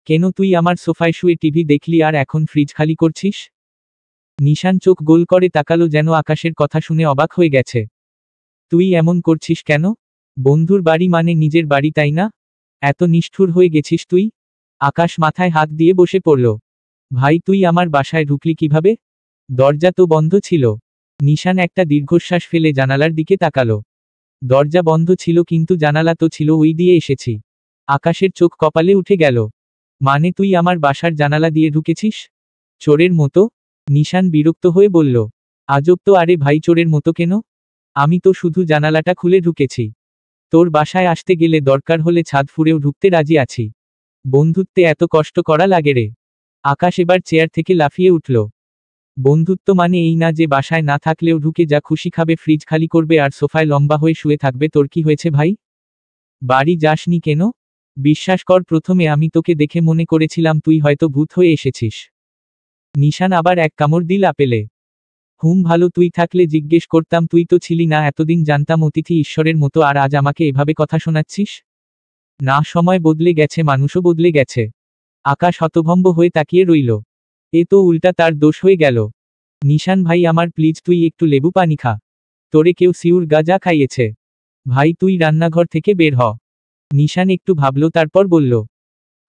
কেন তুই আমার সোফায় শুয়ে টিভি দেখলি আর এখন ফ্রিজ খালি করছিস? নিশান চোখ গোল করে তাকালো যেন আকাশের কথা শুনে অবাক হয়ে গেছে। তুই এমন করছিস কেন? বন্ধুর বাড়ি মানে নিজের বাড়ি, তাই না? এত নিষ্ঠুর হয়ে গেছিস তুই? আকাশ মাথায় হাত দিয়ে বসে পড়ল। ভাই, তুই আমার বাসায় ঢুকলি কিভাবে? দরজা তো বন্ধ ছিল। নিশান একটা দীর্ঘশ্বাস ফেলে জানালার দিকে তাকালো। দরজা বন্ধ ছিল কিন্তু জানালা তো ছিল, ওই দিয়ে এসেছি। আকাশের চোখ কপালে উঠে গেল। মানে তুই আমার বাসার জানালা দিয়ে ঢুকেছিস? চোরের মতো? নিশান বিরক্ত হয়ে বলল। আজব তো। আরে ভাই, চোরের মতো কেন? আমি তো শুধু জানালাটা খুলে ঢুকেছি। তোর বাসায় আসতে গেলে দরকার হলে ছাদ ফুঁড়েও ঢুকতে রাজি আছি। বন্ধুত্বে এত কষ্ট করা লাগে রে? আকাশ এবার চেয়ার থেকে লাফিয়ে উঠল। বন্ধুত্ব মানে এই না যে বাসায় না থাকলেও ঢুকে যা খুশি খাবে, ফ্রিজ খালি করবে আর সোফায় লম্বা হয়ে শুয়ে থাকবে। তোর কি হয়েছে ভাই? বাড়ি যাসনি কেন? বিশ্বাস কর, প্রথমে আমি তোকে দেখে মনে করেছিলাম তুই হয়তো ভূত হয়ে এসেছিস। নিশান আবার এক কামড় দিল আপেলে। ভালো, তুই থাকলে জিজ্ঞেস করতাম, তুই তো ছিলি না, এতদিন জানতাম অতিথি ঈশ্বরের মতো, আর আজ আমাকে এভাবে কথা শোনাচ্ছিস? না, সময় বদলে গেছে, মানুষও বদলে গেছে। আকাশ হতভম্ব হয়ে তাকিয়ে রইল। এ তো উল্টা তার দোষ হয়ে গেল। নিশান ভাই আমার, প্লিজ তুই একটু লেবু পানি খা। তোরে কেউ সিউর গাঁজা খাইয়েছে? ভাই তুই রান্নাঘর থেকে বের হ। নিশান একটু ভাবল, তারপর বলল,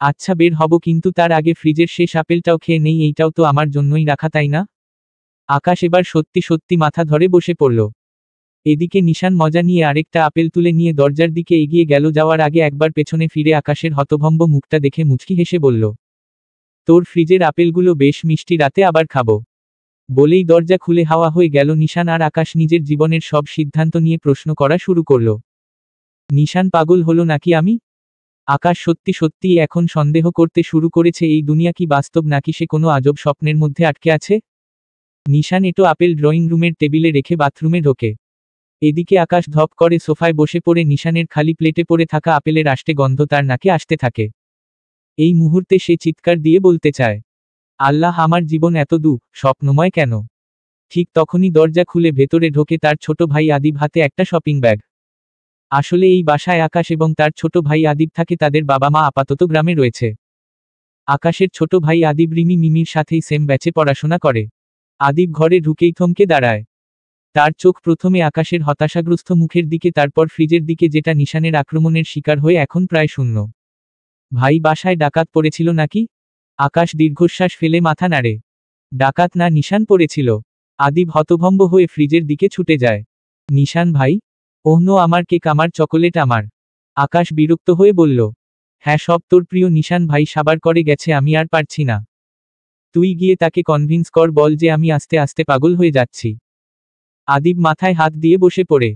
আচ্ছা বের হব, কিন্তু তার আগে ফ্রিজের শেষ আপেলটাও খেয়ে নেই, এইটাও তো আমার জন্যই রাখা, তাই না? আকাশ এবার সত্যি সত্যি মাথা ধরে বসে পড়ল। এদিকে নিশান মজা নিয়ে আরেকটা আপেল তুলে নিয়ে দরজার দিকে এগিয়ে গেল, যাওয়ার আগে একবার পেছনে ফিরে আকাশের হতভম্ব মুখটা দেখে মুচকি হেসে বলল, তোর ফ্রিজের আপেলগুলো বেশ মিষ্টি, রাতে আবার খাবো। বলেই দরজা খুলে হাওয়া হয়ে গেল নিশান, আর আকাশ নিজের জীবনের সব সিদ্ধান্ত নিয়ে প্রশ্ন করা শুরু করল। নিশান পাগল হলো নাকি আমি? আকাশ সত্যি সত্যিই এখন সন্দেহ করতে শুরু করেছে, এই দুনিয়া কি বাস্তব নাকি সে কোনো আজব স্বপ্নের মধ্যে আটকে আছে। নিশান এটো আপেল ড্রয়িং রুমের টেবিলে রেখে বাথরুমে ঢোকে। এদিকে আকাশ ধপ করে সোফায় বসে পড়ে নিশানের খালি প্লেটে পড়ে থাকা আপেলের আষ্টে গন্ধ তার নাকে আসতে থাকে। এই মুহূর্তে সে চিৎকার দিয়ে বলতে চায়, আল্লাহ, আমার জীবন এত স্বপ্নময় কেন? ঠিক তখনই দরজা খুলে ভেতরে ঢোকে তার ছোট ভাই আদিব, হাতে একটা শপিং ব্যাগ। আসলে এই বাসায় আকাশ এবং তার ছোট ভাই আদিব থাকে, তাদের বাবা মা আপাতত গ্রামে রয়েছে। আকাশের ছোট ভাই আদিব রিমি মিমির সাথেই সেম ব্যাচে পড়াশোনা করে। আদিব ঘরে ঢুকেই থমকে দাঁড়ায়। তার চোখ প্রথমে আকাশের হতাশাগ্রস্ত মুখের দিকে, তারপর ফ্রিজের দিকে, যেটা নিশানের আক্রমণের শিকার হয়ে এখন প্রায় শূন্য। ভাই, বাসায় ডাকাত পড়েছিল নাকি? আকাশ দীর্ঘশ্বাস ফেলে মাথা নাড়ে। ডাকাত না, নিশান পড়েছিল। আদিব হতভম্ব হয়ে ফ্রিজের দিকে ছুটে যায়। নিশান ভাই? ওহ নো, আমার কেক, আমার চকোলেট, আমার। আকাশ বিরক্ত হয়ে বলল, হ্যাঁ সব তোর প্রিয় নিশান ভাই সাবার করে গেছে, আমি আর পারছি না। তুই গিয়ে তাকে কনভিন্স কর, বল যে আমি আস্তে আস্তে পাগল হয়ে যাচ্ছি। আদিব মাথায় হাত দিয়ে বসে পড়ে।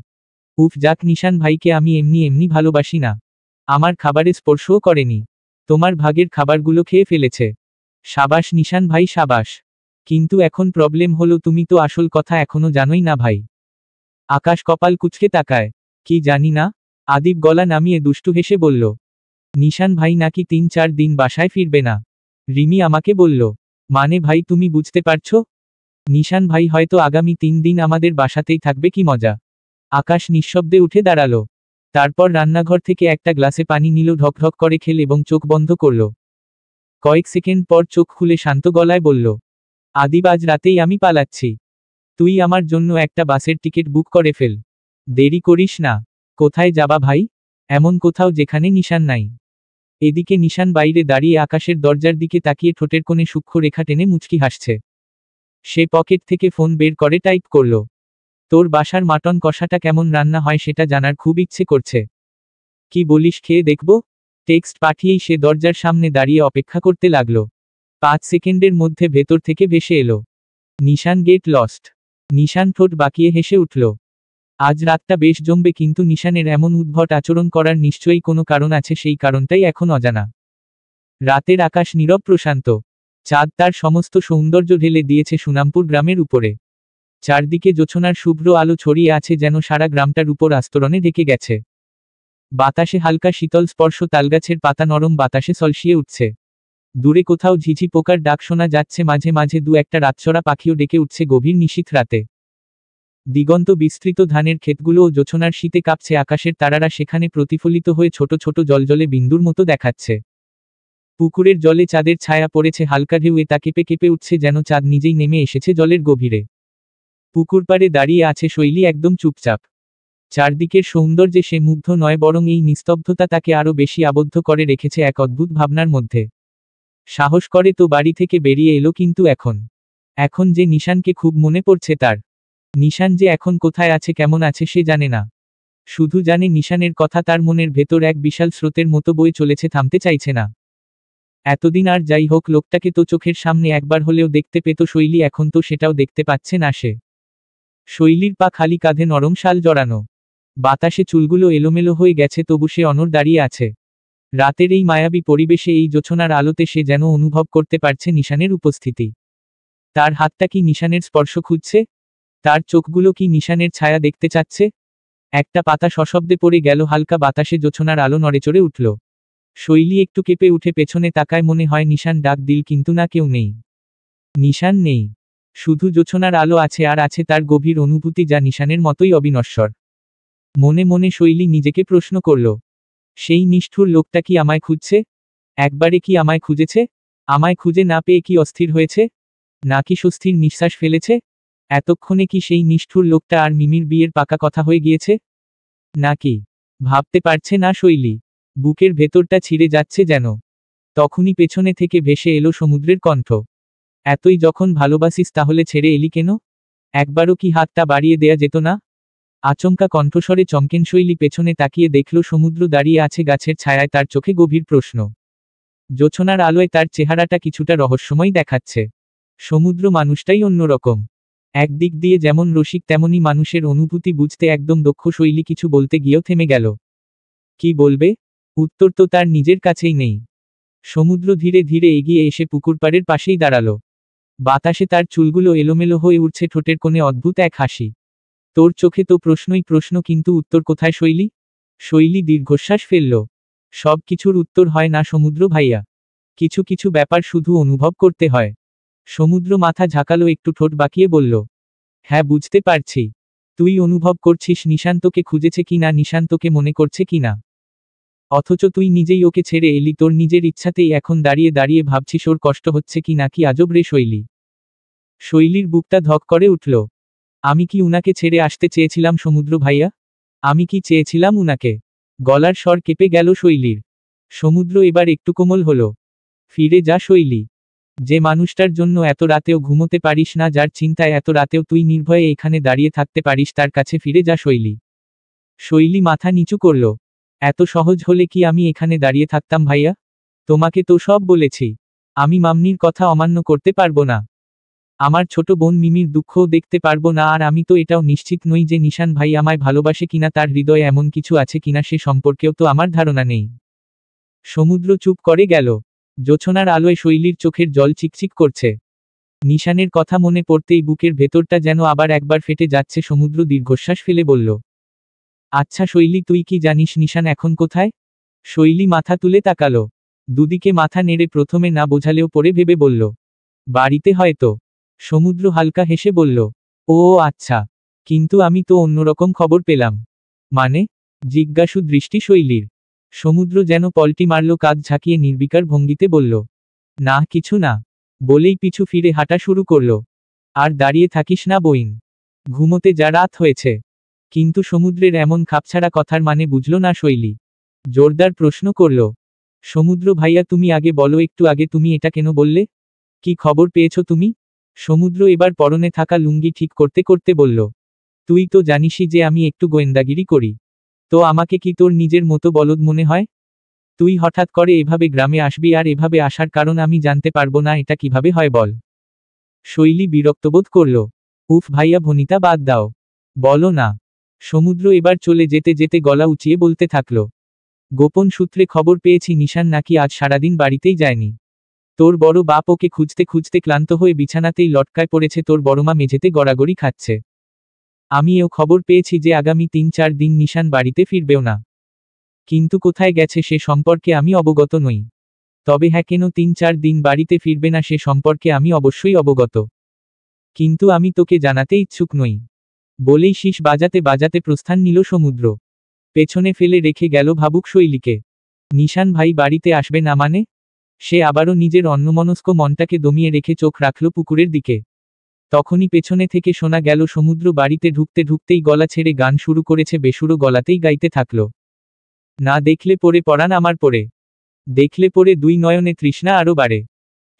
উফ যাক, নিশান ভাইকে আমি এমনি এমনি ভালোবাসি না। আমার খাবারে স্পর্শও করেনি। তোমার ভাগের খাবারগুলো খেয়ে ফেলেছে। সাবাস নিশান ভাই, সাবাস। কিন্তু এখন প্রবলেম হলো, তুমি তো আসল কথা এখনো জানোই না ভাই। আকাশ কপাল কুঁচকে তাকায়। কি জানি না? আদিব গলা নামিয়ে দুষ্টু হেসে বলল, নিশান ভাই নাকি 3-4 দিন বাসায় ফিরবে না। রিমি আমাকে বলল। মানে ভাই, তুমি বুঝতে পারছো? নিশান ভাই হয়তো আগামী 3 দিন আমাদের বাসাতেই থাকবে, কি মজা। আকাশ নিঃশব্দে উঠে দাঁড়ালো। তারপর রান্নাঘর থেকে একটা গ্লাসে পানি নিল, ঢকঢক করে খেল এবং চোখ বন্ধ করল। কয়েক সেকেন্ড পর চোখ খুলে শান্ত গলায় বলল, আদিব আজ রাতেই আমি পালাচ্ছি। তুই আমার জন্য একটা বাসের টিকিট বুক করে ফেল। দেরি করিস না। কোথায় যাবা ভাই? এমন কোথাও যেখানে নিশান নাই। এদিকে নিশান বাইরে দাঁড়িয়ে আকাশের দরজার দিকে তাকিয়ে ঠোঁটের কোণে সূক্ষ্ম রেখা টেনে মুচকি হাসছে। সে পকেট থেকে ফোন বের করে টাইপ করল, তোর বাসার মাটন কষাটা কেমন রান্না হয় সেটা জানার খুব ইচ্ছে করছে। কি বলিস, খেয়ে দেখব? টেক্সট পাঠিয়েই সে দরজার সামনে দাঁড়িয়ে অপেক্ষা করতে লাগল। 5 সেকেন্ডের মধ্যে ভেতর থেকে ভেসে এলো, নিশান গেট লস্ট। নিশান ঠোঁট বাঁকিয়ে হেসে উঠল। আজ রাতটা বেশ জমবে, কিন্তু নিশানের এমন উদ্ভট আচরণ করার নিশ্চয়ই কোনো কারণ আছে, সেই কারণটাই এখন অজানা। রাতের আকাশ নীরব প্রশান্ত। চাঁদ তার সমস্ত সৌন্দর্য ঢেলে দিয়েছে সুনামপুর গ্রামের উপরে। চারদিকে জোছনার শুভ্র আলো ছড়িয়ে আছে, যেন সারা গ্রামটার উপর আস্তরণে ঢেকে গেছে। বাতাসে হালকা শীতল স্পর্শ, তালগাছের পাতা নরম বাতাসে সলসিয়ে উঠছে। দূরে কোথাও ঝিঝি পোকার ডাক শোনা যাচ্ছে, মাঝে মাঝে দু একটা রাতচরা পাখিও ডেকে উঠছে গভীর নিশীথ রাতে। দিগন্ত বিস্তৃত ধানের ক্ষেতগুলোও জোছনার শীতে কাঁপছে, আকাশের তারারা সেখানে প্রতিফলিত হয়ে ছোট ছোট জলজলে বিন্দুর মতো দেখাচ্ছে। পুকুরের জলে চাঁদের ছায়া পড়েছে, হালকা ঢেউয়ে তা কেঁপে কেঁপে উঠছে, যেন চাঁদ নিজেই নেমে এসেছে জলের গভীরে। পুকুর পাড়ে দাঁড়িয়ে আছে শৈলী একদম চুপচাপ। চারদিকের সৌন্দর্যে সে মুগ্ধ নয়, বরং এই নিস্তব্ধতা তাকে আরো বেশি আবদ্ধ করে রেখেছে এক অদ্ভুত ভাবনার মধ্যে। সাহস করে তো বাড়ি থেকে বেরিয়ে এলো, কিন্তু এখন এখন যে নিশানকে খুব মনে পড়ছে তার। নিশান যে এখন কোথায় আছে, কেমন আছে সে জানে না। শুধু জানে নিশানের কথা তার মনের ভেতর এক বিশাল স্রোতের মতো বয়ে চলেছে, থামতে চাইছে না। এতদিন আর যাই হোক, লোকটাকে তো চোখের সামনে একবার হলেও দেখতে পেত শৈলী, এখন তো সেটাও দেখতে পাচ্ছে না সে। শৈলীর পা খালি, কাঁধে নরম শাল জড়ানো। বাতাসে চুলগুলো এলোমেলো হয়ে গেছে, তবু সে অনড় দাঁড়িয়ে আছে। রাতের এই মায়াবী পরিবেশে, এই জোছনার আলোতে সে যেন অনুভব করতে পারছে নিশানের উপস্থিতি। তার হাতটা কি নিশানের স্পর্শ খুঁজছে? তার চোখগুলো কি নিশানের ছায়া দেখতে চাচ্ছে? একটা পাতা সশব্দে পড়ে গেল, হালকা বাতাসে জোছনার আলো নড়েচড়ে উঠল। শৈলী একটু কেঁপে উঠে পেছনে তাকায়, মনে হয় নিশান ডাক দিল, কিন্তু না, কেউ নেই। নিশান নেই। শুধু জোছনার আলো আছে, আর আছে তার গভীর অনুভূতি, যা নিশানের মতোই অবিনশ্বর। মনে মনে শৈলী নিজেকে প্রশ্ন করল, সেই নিষ্ঠুর লোকটা কি আমায় খুঁজছে? একবারে কি আমায় খুঁজেছে? আমায় খুঁজে না পেয়ে কি অস্থির হয়েছে? নাকি স্বস্তির নিঃশ্বাস ফেলেছে? এতক্ষণে কি সেই নিষ্ঠুর লোকটা আর মিমির বিয়ের পাকা কথা হয়ে গিয়েছে? নাকি? ভাবতে পারছে না শৈলী। বুকের ভেতরটা ছিঁড়ে যাচ্ছে যেন। তখনই পেছনে থেকে ভেসে এলো সমুদ্রের কণ্ঠ। এতই যখন ভালোবাসিস, তাহলে ছেড়ে এলি কেন? একবারও কি হাতটা বাড়িয়ে দেয়া যেত না? আচমকা কণ্ঠস্বরে চমকেন শৈলী, পেছনে তাকিয়ে দেখল সমুদ্র দাঁড়িয়ে আছে গাছের ছায়ায়, তার চোখে গভীর প্রশ্ন। জোছনার আলোয় তার চেহারাটা কিছুটা রহস্যময় দেখাচ্ছে। সমুদ্র মানুষটাই অন্যরকম। একদিক দিয়ে যেমন রসিক, তেমনি মানুষের অনুভূতি বুঝতে একদম দক্ষ। শৈলী কিছু বলতে গিয়েও থেমে গেল। কি বলবে? উত্তর তো তার নিজের কাছেই নেই। সমুদ্র ধীরে ধীরে এগিয়ে এসে পুকুরপাড়ের পাশেই দাঁড়ালো। বাতাসে তার চুলগুলো এলোমেলো হয়ে উঠছে, ঠোঁটের কোণে অদ্ভুত এক হাসি। তোর চোখে তো প্রশ্নই প্রশ্ন, কিন্তু উত্তর কোথায় শৈলী? শৈলী দীর্ঘশ্বাস ফেলল। সব কিছুর উত্তর হয় না সমুদ্র ভাইয়া। কিছু কিছু ব্যাপার শুধু অনুভব করতে হয়। সমুদ্র মাথা ঝাঁকালো একটু, ঠোঁট বাঁকিয়ে বলল, হ্যাঁ বুঝতে পারছি। তুই অনুভব করছিস নিশান্তকে খুঁজেছে কিনা, নিশান্তকে মনে করছে কিনা। অথচ তুই নিজেই ওকে ছেড়ে এলি, তোর নিজের ইচ্ছাতেই। এখন দাঁড়িয়ে দাঁড়িয়ে ভাবছিস ওর কষ্ট হচ্ছে কি না। কি আজব রে শৈলী। শৈলীর বুকটা ধক করে উঠল। আমি কি উনাকে ছেড়ে আসতে চেয়েছিলাম সমুদ্র ভাইয়া? আমি কি চেয়েছিলাম উনাকে? গলার স্বর কেঁপে গেল শৈলীর। সমুদ্র এবার একটু কোমল হলো। ফিরে যা শৈলী। যে মানুষটার জন্য এত রাতেও ঘুমোতে পারিস না, যার চিন্তায় এত রাতেও তুই নির্ভয়ে এখানে দাঁড়িয়ে থাকতে পারিস, তার কাছে ফিরে যা শৈলী। শৈলী মাথা নিচু করল। এত সহজ হলে কি আমি এখানে দাঁড়িয়ে থাকতাম ভাইয়া? তোমাকে তো সব বলেছি। আমি মামনির কথা অমান্য করতে পারবো না। আমার ছোট বোন মিমির দুঃখও দেখতে পারবো না, আর আমি তো এটাও নিশ্চিত নই যে নিশান ভাই আমায় ভালোবাসে কিনা, তার হৃদয়ে এমন কিছু আছে কিনা সে সম্পর্কেও তো আমার ধারণা নেই। সমুদ্র চুপ করে গেল। জোছনার আলোয় শৈলীর চোখের জল চিকচিক করছে। নিশানের কথা মনে পড়তেই বুকের ভেতরটা যেন আবার একবার ফেটে যাচ্ছে। সমুদ্র দীর্ঘশ্বাস ফেলে বলল, আচ্ছা শৈলী, তুই কি জানিস নিশান এখন কোথায়? শৈলী মাথা তুলে তাকালো। দুদিকে মাথা নেড়ে প্রথমে না বোঝালেও পরে ভেবে বলল, বাড়িতে হয়তো। সমুদ্র হালকা হেসে বলল, ও আচ্ছা, কিন্তু আমি তো অন্যরকম খবর পেলাম। মানে? জিজ্ঞাসু দৃষ্টি শৈলীর। সমুদ্র যেন পল্টি মারল, কাঁধ ঝাঁকিয়ে নির্বিকার ভঙ্গিতে বলল, না কিছু না, বলেই পিছু ফিরে হাঁটা শুরু করল। আর দাঁড়িয়ে থাকিস না বইন, ঘুমোতে যা, রাত হয়েছে। কিন্তু সমুদ্রের এমন খাপছাড়া কথার মানে বুঝল না শৈলী। জোরদার প্রশ্ন করল, সমুদ্র ভাইয়া তুমি আগে বলো, একটু আগে তুমি এটা কেন বললে? কি খবর পেয়েছ তুমি? সমুদ্র এবার পরনে থাকা লুঙ্গি ঠিক করতে করতে বলল, তুই তো জানিসই যে আমি একটু গোয়েন্দাগিরি করি। তো আমাকে কি তোর নিজের মতো বলদ মনে হয়? তুই হঠাৎ করে এভাবে গ্রামে আসবি, আর এভাবে আসার কারণ আমি জানতে পারবো না এটা কিভাবে হয় বল? শৈলী বিরক্তবোধ করল। উফ ভাইয়া, ভনিতা বাদ দাও, বলো না। সমুদ্র এবার চলে যেতে যেতে গলা উঁচিয়ে বলতে থাকল, গোপন সূত্রে খবর পেয়েছি নিশান নাকি আজ সারাদিন বাড়িতেই যায়নি। তোর বড় বাপ ওকে খুঁজতে খুঁজতে ক্লান্ত হয়ে বিছানাতেই লটকায় পড়েছে, তোর বড়মা মেঝেতে গড়াগড়ি খাচ্ছে। আমি এও খবর পেয়েছি যে আগামী 3-4 দিন নিশান বাড়িতে ফিরবেও না। কিন্তু কোথায় গেছে সে সম্পর্কে আমি অবগত নই। তবে হ্যাঁ, কেন 3-4 দিন বাড়িতে ফিরবে না সে সম্পর্কে আমি অবশ্যই অবগত। কিন্তু আমি তোকে জানাতে ইচ্ছুক নই। বলেই শীষ বাজাতে বাজাতে প্রস্থান নিল সমুদ্র। পেছনে ফেলে রেখে গেল ভাবুক শৈলীকে। নিশান ভাই বাড়িতে আসবে না মানে? সে আবারও নিজের অন্যমনস্ক মনটাকে দমিয়ে রেখে চোখ রাখল পুকুরের দিকে। তখনই পেছনে থেকে শোনা গেল সমুদ্র বাড়িতে ঢুকতে ঢুকতেই গলা ছেড়ে গান শুরু করেছে, বেসুরো গলাতেই গাইতে থাকল, না দেখলে পরে পরাণ আমার পড়ে, দেখলে পরে দুই নয়নে তৃষ্ণা আরো বাড়ে,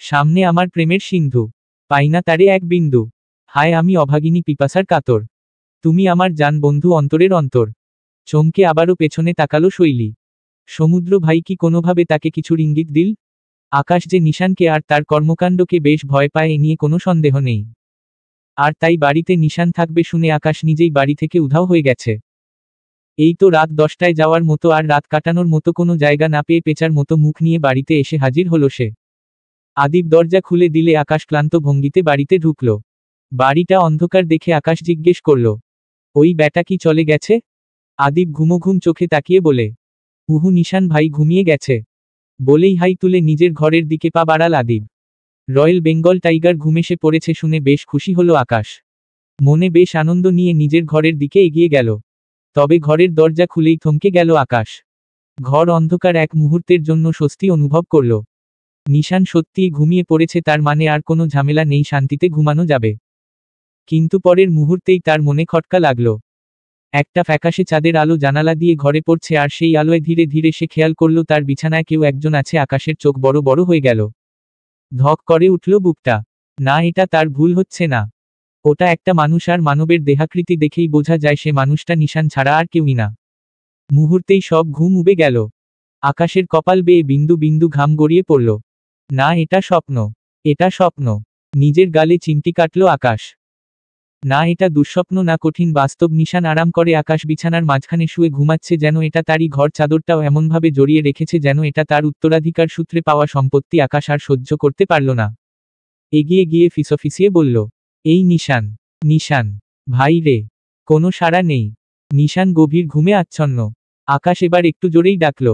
সামনে আমার প্রেমের সিন্ধু, পাই না তারে এক বিন্দু, হায় আমি অভাগিনী পিপাসার কাতর, তুমি আমার জান বন্ধু অন্তরের অন্তর। চমকে আবারও পেছনে তাকালো শৈলী। সমুদ্র ভাই কি কোনোভাবে তাকে কিছুর ইঙ্গিত দিল? আকাশ যে নিশানকে আর তার কর্মকাণ্ডকে বেশ ভয় পায়, এ নিয়ে কোনো সন্দেহ নেই। আর তাই বাড়িতে নিশান থাকবে শুনে আকাশ নিজেই বাড়ি থেকে উধাও হয়ে গেছে। এই তো রাত 10টায় যাওয়ার মতো আর রাত কাটানোর মতো কোনো জায়গা না পেয়ে পেঁচার মতো মুখ নিয়ে বাড়িতে এসে হাজির হলো সে। আদিব দরজা খুলে দিলে আকাশ ক্লান্ত ভঙ্গিতে বাড়িতে ঢুকল। বাড়িটা অন্ধকার দেখে আকাশ জিজ্ঞেস করল, ওই ব্যাটা কি চলে গেছে? আদিব ঘুমোঘুম চোখে তাকিয়ে বলে, উহু নিশান ভাই ঘুমিয়ে গেছে। বলেই হাই তুলে নিজের ঘরের দিকে পা বাড়াল আদিব। রয়্যাল বেঙ্গল টাইগার ঘুমেসে পড়েছে শুনে বেশ খুশি হলো আকাশ। মনে বেশ আনন্দ নিয়ে নিজের ঘরের দিকে এগিয়ে গেল। তবে ঘরের দরজা খুলেই থমকে গেল আকাশ। ঘর অন্ধকার, এক মুহূর্তের জন্য স্বস্তি অনুভব করল। নিশান সত্যিই ঘুমিয়ে পড়েছে, তার মানে আর কোনো ঝামেলা নেই, শান্তিতে ঘুমানো যাবে। কিন্তু পরের মুহূর্তেই তার মনে খটকা লাগল। একটা ফ্যাকাশে চাঁদের আলো জানালা দিয়ে ঘরে পড়ছে, আর সেই আলোয় ধীরে ধীরে সে খেয়াল করল তার বিছানায় কেউ একজন আছে। আকাশের চোখ বড় বড় হয়ে গেল। ধক করে উঠল বুকটা। না, এটা তার ভুল হচ্ছে না। ওটা একটা মানুষ, আর মানবের দেহাকৃতি দেখেই বোঝা যায় সে মানুষটা নিশান ছাড়া আর কেউই না। মুহূর্তেই সব ঘুম উবে গেল। আকাশের কপাল বেয়ে বিন্দু বিন্দু ঘাম গড়িয়ে পড়ল। না, এটা স্বপ্ন, এটা স্বপ্ন। নিজের গালে চিমটি কাটল আকাশ। না, এটা দুঃস্বপ্ন না কঠিন বাস্তব। নিশান আরাম করে আকাশ বিছানার মাঝখানে শুয়ে ঘুমাচ্ছে, যেন এটা তারই ঘর। চাদরটাও এমনভাবে জড়িয়ে রেখেছে যেন এটা তার উত্তরাধিকার সূত্রে পাওয়া সম্পত্তি। আকাশ আর সহ্য করতে পারল না। এগিয়ে গিয়ে ফিসফিসিয়ে বলল, এই নিশান, নিশান ভাই রে। কোনো সাড়া নেই। নিশান গভীর ঘুমে আচ্ছন্ন। আকাশ এবার একটু জোরেই ডাকল,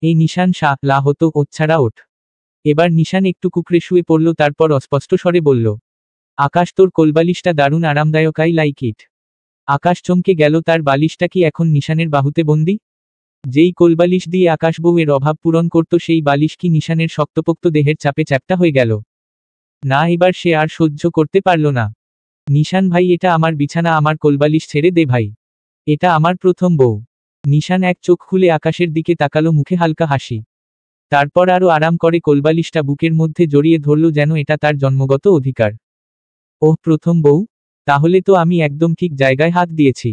এই নিশান, শাহ লা হতো ওচ্ছাড়া ওঠ। এবার নিশান একটু কুকড়ে শুয়ে পড়ল, তারপর অস্পষ্ট স্বরে বলল, আকাশ তোর কোলবালিশটা দারুণ আরামদায়ক, আই লাইক ইট। আকাশ চমকে গেল, তার বালিশটা কি এখন নিশানের বাহুতে বন্দি? যেই কোলবালিশ দিয়ে আকাশ বউয়ের অভাব পূরণ করত, সেই বালিশ কি নিশানের শক্তপোক্ত দেহের চাপে চ্যাপ্টা হয়ে গেল? না, এবার সে আর সহ্য করতে পারল না। নিশান ভাই, এটা আমার বিছানা, আমার কোলবালিশ ছেড়ে দে ভাই। এটা আমার প্রথম বউ। নিশান এক চোখ খুলে আকাশের দিকে তাকালো, মুখে হালকা হাসি। তারপর আরো আরাম করে কোলবালিশটা বুকের মধ্যে জড়িয়ে ধরল, যেন এটা তার জন্মগত অধিকার। ওহ, প্রথম বউ? তাহলে তো আমি একদম ঠিক জায়গায় হাত দিয়েছি।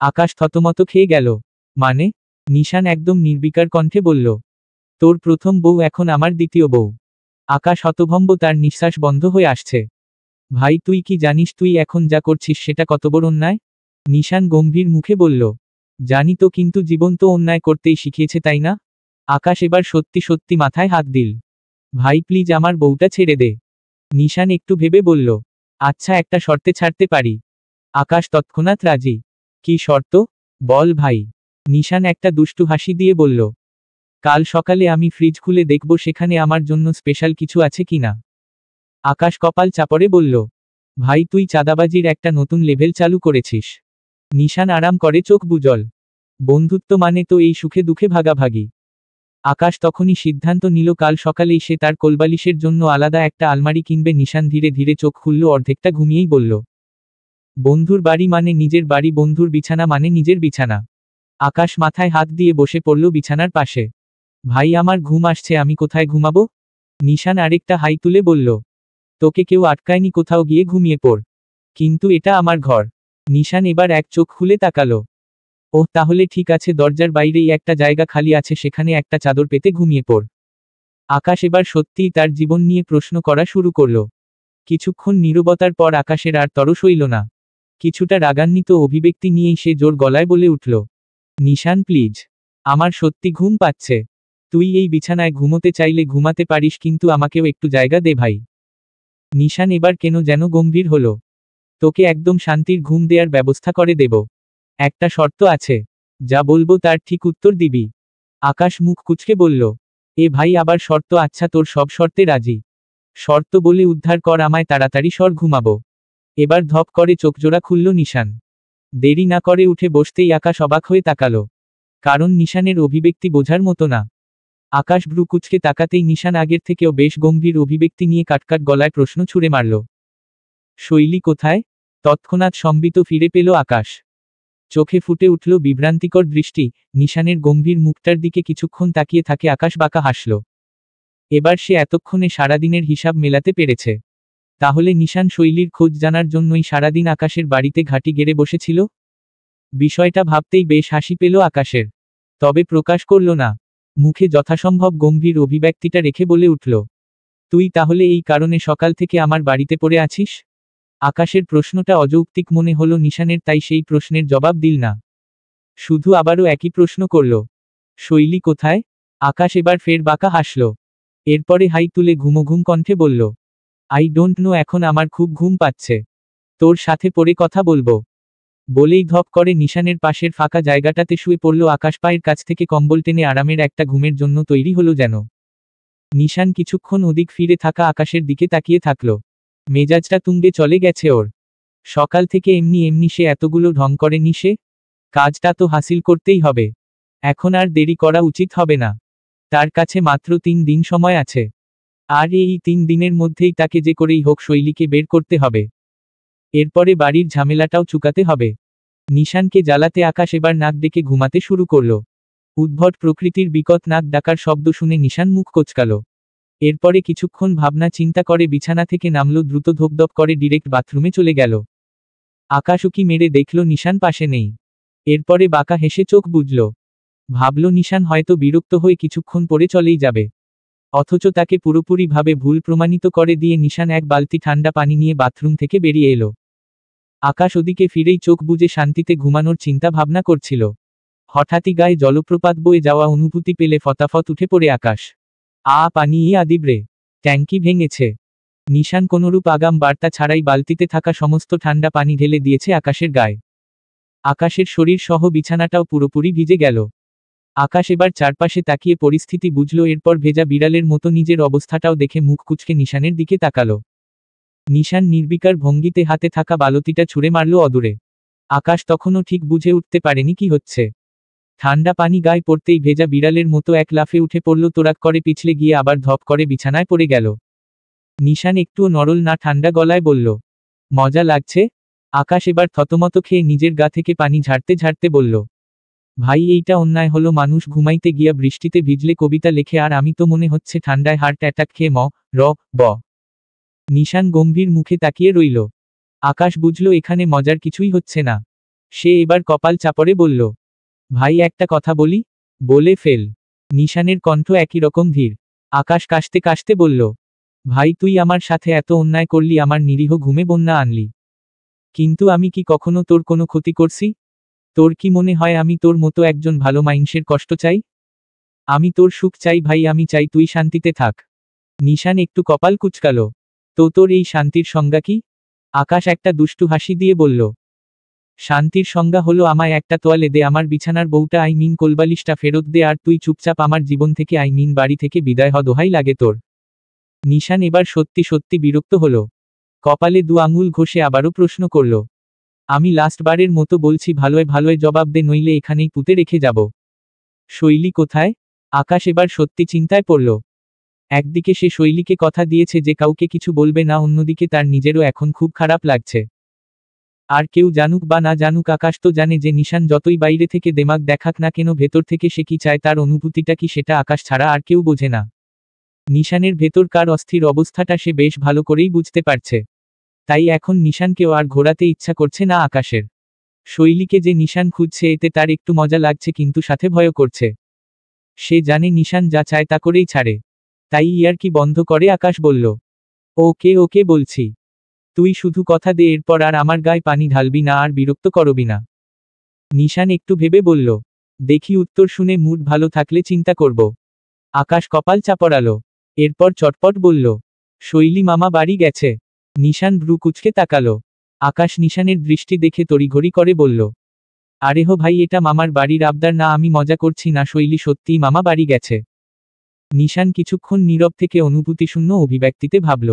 আকাশ থতমত খেয়ে গেল। মানে? নিশান একদম নির্বিকার কণ্ঠে বলল, তোর প্রথম বউ এখন আমার দ্বিতীয় বউ। আকাশ হতভম্ব, তার নিঃশ্বাস বন্ধ হয়ে আসছে। ভাই, তুই কি জানিস তুই এখন যা করছিস সেটা কত বড় অন্যায়? নিশান গম্ভীর মুখে বলল, জানি তো, কিন্তু জীবন তো অন্যায় করতেই শিখিয়েছে, তাই না? আকাশ এবার সত্যি সত্যি মাথায় হাত দিল। ভাই প্লিজ, আমার বউটা ছেড়ে দে। নিশান একটু ভেবে বলল, আচ্ছা, একটা শর্তে ছাড়তে পারি। আকাশ তৎক্ষণাৎ রাজি। কি শর্ত? বল ভাই। নিশান একটা দুষ্টু হাসি দিয়ে বলল, কাল সকালে আমি ফ্রিজ খুলে দেখব সেখানে আমার জন্য স্পেশাল কিছু আছে কিনা। আকাশ কপাল চাপড়ে বলল, ভাই তুই চাঁদাবাজির একটা নতুন লেভেল চালু করেছিস। নিশান আরাম করে চোখ বুজল। বন্ধুত্ব মানে তো এই সুখে দুঃখে ভাগাভাগি। আকাশ তখনই সিদ্ধান্ত নিল কাল সকালেই সে তার কোলবালিশের জন্য আলাদা একটা আলমারি কিনবে। নিশান ধীরে ধীরে চোখ খুলল, অর্ধেকটা ঘুমিয়েই বলল, বন্ধুর বাড়ি মানে নিজের বাড়ি, বন্ধুর বিছানা মানে নিজের বিছানা। আকাশ মাথায় হাত দিয়ে বসে পড়ল বিছানার পাশে। ভাই, আমার ঘুম আসছে, আমি কোথায় ঘুমাবো? নিশান আরেকটা হাই তুলে বলল, তোকে কেউ আটকায়নি, কোথাও গিয়ে ঘুমিয়ে পড়। কিন্তু এটা আমার ঘর। নিশান এবার এক চোখ খুলে তাকালো। ওহ, তাহলে ঠিক আছে, দরজার বাইরেই একটা জায়গা খালি আছে, সেখানে একটা চাদর পেতে ঘুমিয়ে পড়। আকাশ এবার সত্যিই তার জীবন নিয়ে প্রশ্ন করা শুরু করল। কিছুক্ষণ নীরবতার পর আকাশের আর তর সইল না। কিছুটা রাগান্বিত অভিব্যক্তি নিয়েই সে জোর গলায় বলে উঠল, নিশান প্লিজ, আমার সত্যি ঘুম পাচ্ছে। তুই এই বিছানায় ঘুমোতে চাইলে ঘুমাতে পারিস, কিন্তু আমাকেও একটু জায়গা দে ভাই। নিশান এবার কেন যেন গম্ভীর হলো। তোকে একদম শান্তির ঘুম দেওয়ার ব্যবস্থা করে দেব। একটা শর্ত আছে। যা বলবো তার ঠিক উত্তর দিবি। আকাশ মুখ কুঁচকে বলল, এ ভাই, আবার শর্ত? আচ্ছা, তোর সব শর্তে রাজি। শর্ত বলে উদ্ধার কর আমায়, তাড়াতাড়ি সর, ঘুমাবো। এবার ধপ করে চোখজোড়া খুলল নিশান। দেরি না করে উঠে বসতেই আকাশ অবাক হয়ে তাকালো। কারণ নিশানের অভিব্যক্তি বোঝার মতো না। আকাশ ভ্রু কুঁচকে তাকাতেই নিশান আগের থেকেও বেশ গম্ভীর অভিব্যক্তি নিয়ে কাটকাট গলায় প্রশ্ন ছুড়ে মারল, শৈলী কোথায়? তৎক্ষণাৎ সম্বিত ফিরে পেল আকাশ। চোখে ফুটে উঠল বিভ্রান্তিকর দৃষ্টি। নিশানের গম্ভীর মুখটার দিকে কিছুক্ষণ তাকিয়ে থাকে আকাশ বাঁকা হাসল। এবার সে এতক্ষণে সারাদিনের হিসাব মেলাতে পেরেছে। তাহলে নিশান শৈলীর খোঁজ জানার জন্যই সারাদিন আকাশের বাড়িতে ঘাঁটি গেড়ে বসেছিল। বিষয়টা ভাবতেই বেশ হাসি পেল আকাশের। তবে প্রকাশ করল না। মুখে যথাসম্ভব গম্ভীর অভিব্যক্তিটা রেখে বলে উঠল, তুই তাহলে এই কারণে সকাল থেকে আমার বাড়িতে পড়ে আছিস? আকাশের প্রশ্নটা অযৌক্তিক মনে হলো নিশানের, তাই সেই প্রশ্নের জবাব দিল না। শুধু আবারও একই প্রশ্ন করল, শৈলী কোথায়? আকাশ এবার ফের বাঁকা হাসল। এরপরে হাই তুলে ঘুমোঘুম কণ্ঠে বলল, আই ডোন্ট নো, এখন আমার খুব ঘুম পাচ্ছে। তোর সাথে পরে কথা বলবো। বলেই ধপ করে নিশানের পাশের ফাঁকা জায়গাটাতে শুয়ে পড়ল আকাশ। পায়ের কাছ থেকে কম্বল টেনে আরামের একটা ঘুমের জন্য তৈরি হলো যেন। নিশান কিছুক্ষণ ওদিক ফিরে থাকা আকাশের দিকে তাকিয়ে থাকল। মেজাজটা তুঙ্গে চলে গেছে ওর। সকাল থেকে এমনি এমনি সে এতগুলো ঢং করেনি সে। কাজটা তো হাসিল করতেই হবে। এখন আর দেরি করা উচিত হবে না। তার কাছে মাত্র 3 দিন সময় আছে। আর এই 3 দিনের মধ্যেই তাকে যে করেই হোক শৈলীকে বের করতে হবে। এরপরে বাড়ির ঝামেলাটাও চুকাতে হবে। নিশানকে জ্বালাতে আকাশ এবার নাক ডেকে ঘুমাতে শুরু করল। উদ্ভট প্রকৃতির বিকট নাক ডাকার শব্দ শুনে নিশান মুখ কোঁচকাল। এরপরে কিছুক্ষণ ভাবনা চিন্তা করে বিছানা থেকে নামল, দ্রুত ধপধপ করে ডিরেক্ট বাথরুমে চলে গেল। আকাশ উকি মেরে দেখল নিশান পাশে নেই। এরপরে বাঁকা হেসে চোখ বুজল। ভাবল নিশান হয়তো বিরক্ত হয়ে কিছুক্ষণ পরে চলেই যাবে। অথচ তাকে পুরোপুরিভাবে ভুল প্রমাণিত করে দিয়ে নিশান এক বালতি ঠান্ডা পানি নিয়ে বাথরুম থেকে বেরিয়ে এলো। আকাশ ওদিকে ফিরেই চোখ বুজে শান্তিতে ঘুমানোর চিন্তা ভাবনা করছিল। হঠাৎই গায়ে জলপ্রপাত বয়ে যাওয়া অনুভূতি পেলে ফতাফত উঠে পড়ে আকাশ। পানি আদিব্রে, ট্যাঙ্কি ভেঙেছে। নিশান কোনরূপ আগাম বার্তা ছাড়াই বালতিতে থাকা সমস্ত ঠান্ডা পানি ঢেলে দিয়েছে আকাশের গায়ে। আকাশের শরীর সহ বিছানাটাও পুরোপুরি ভিজে গেল। আকাশ এবার চারপাশে তাকিয়ে পরিস্থিতি বুঝল। এরপর ভেজা বিড়ালের মতো নিজের অবস্থাটাও দেখে মুখ কুঁচকে নিশানের দিকে তাকালো। নিশান নির্বিকার ভঙ্গিতে হাতে থাকা বালতিটা ছুঁড়ে মারল অদূরে। আকাশ তখনও ঠিক বুঝে উঠতে পারেনি কি হচ্ছে। ঠান্ডা পানি গায়ে পড়তেই ভেজা বিড়ালের মতো এক লাফে উঠে পড়ল, তোড়াক করে পিছলে গিয়ে আবার ধপ করে বিছানায় পড়ে গেল। নিশান একটুও নড়ল না, ঠান্ডা গলায় বলল, মজা লাগছে? আকাশ এবার থতমত খেয়ে নিজের গা থেকে পানি ঝাড়তে ঝাড়তে বলল। ভাই এইটা অন্যায় হলো, মানুষ ঘুমাইতে গিয়া বৃষ্টিতে ভিজলে কবিতা লেখে, আর আমি তো মনে হচ্ছে ঠান্ডায় হার্ট অ্যাটাক খেয়ে ব। নিশান গম্ভীর মুখে তাকিয়ে রইল। আকাশ বুঝল এখানে মজার কিছুই হচ্ছে না। সে এবার কপাল চাপড়ে বলল, ভাই একটা কথা বলি? বলে ফেল। নিশানের কণ্ঠ একই রকম ধীর। আকাশ কাশতে কাশতে বলল, ভাই তুই আমার সাথে এত অন্যায় করলি, আমার নিরীহ ঘুমে বন্যা আনলি। কিন্তু আমি কি কখনো তোর কোনো ক্ষতি করছি? তোর কি মনে হয় আমি তোর মতো একজন ভালো মাইনষের কষ্ট চাই? আমি তোর সুখ চাই ভাই, আমি চাই তুই শান্তিতে থাক। নিশান একটু কপাল কুঁচকালো। তো তোর এই শান্তির সংজ্ঞা কি? আকাশ একটা দুষ্টু হাসি দিয়ে বলল, শান্তির সংজ্ঞা হলো আমায় একটা তোয়ালে দে, আমার বিছানার বউটা কোলবালিশটা ফেরত দে, আর তুই চুপচাপ আমার জীবন থেকে বাড়ি থেকে বিদায় হ, দোহাই লাগে তোর। নিশান এবার সত্যি সত্যি বিরক্ত হলো। কপালে 2 আঙুল ঘষে আবারও প্রশ্ন করল, আমি লাস্টবারের মতো বলছি, ভালোয় ভালোয় জবাব দে, নইলে এখানেই পুঁতে রেখে যাব। শৈলী কোথায়? আকাশ এবার সত্যি চিন্তায় পড়ল। একদিকে সে শৈলীকে কথা দিয়েছে যে কাউকে কিছু বলবে না, অন্যদিকে তার নিজেরও এখন খুব খারাপ লাগছে। আর কেউ জানুক বা না জানুক, আকাশ তো জানে যে নিশান যতই বাইরে থেকে দেমাগ দেখাক না কেন, ভেতর থেকে সে কি চায়, তার অনুভূতিটা কি, সেটা আকাশ ছাড়া আর কেউ বোঝে না। নিশানের ভেতরকার অস্থির অবস্থাটা সে বেশ ভালো করেই বুঝতে পারছে। তাই এখন নিশানকেও আর ঘোরাতে ইচ্ছা করছে না আকাশের। শৈলীকে যে নিশান খুঁজছে এতে তার একটু মজা লাগছে, কিন্তু সাথে ভয়ও করছে। সে জানে নিশান যা চায় তা করেই ছাড়ে। তাই ইয়ার্কি বন্ধ করে আকাশ বলল, ওকে ওকে বলছি, তুই শুধু কথা দে, এরপর আর আমার গায়ে পানি ঢালবি না, আর বিরক্ত করবি না। নিশান একটু ভেবে বলল, দেখি, উত্তর শুনে মুড ভালো থাকলে চিন্তা করব। আকাশ কপাল চাপড়ালো। এরপর চটপট বলল, শৈলী মামা বাড়ি গেছে। নিশান ভ্রু কুঁচকে তাকালো। আকাশ নিশানের দৃষ্টি দেখে তড়িঘড়ি করে বলল, আরে হো ভাই, এটা মামার বাড়ির আবদার না, আমি মজা করছি না, শৈলী সত্যিই মামা বাড়ি গেছে। নিশান কিছুক্ষণ নীরব থেকে অনুভূতিশূন্য অভিব্যক্তিতে ভাবল।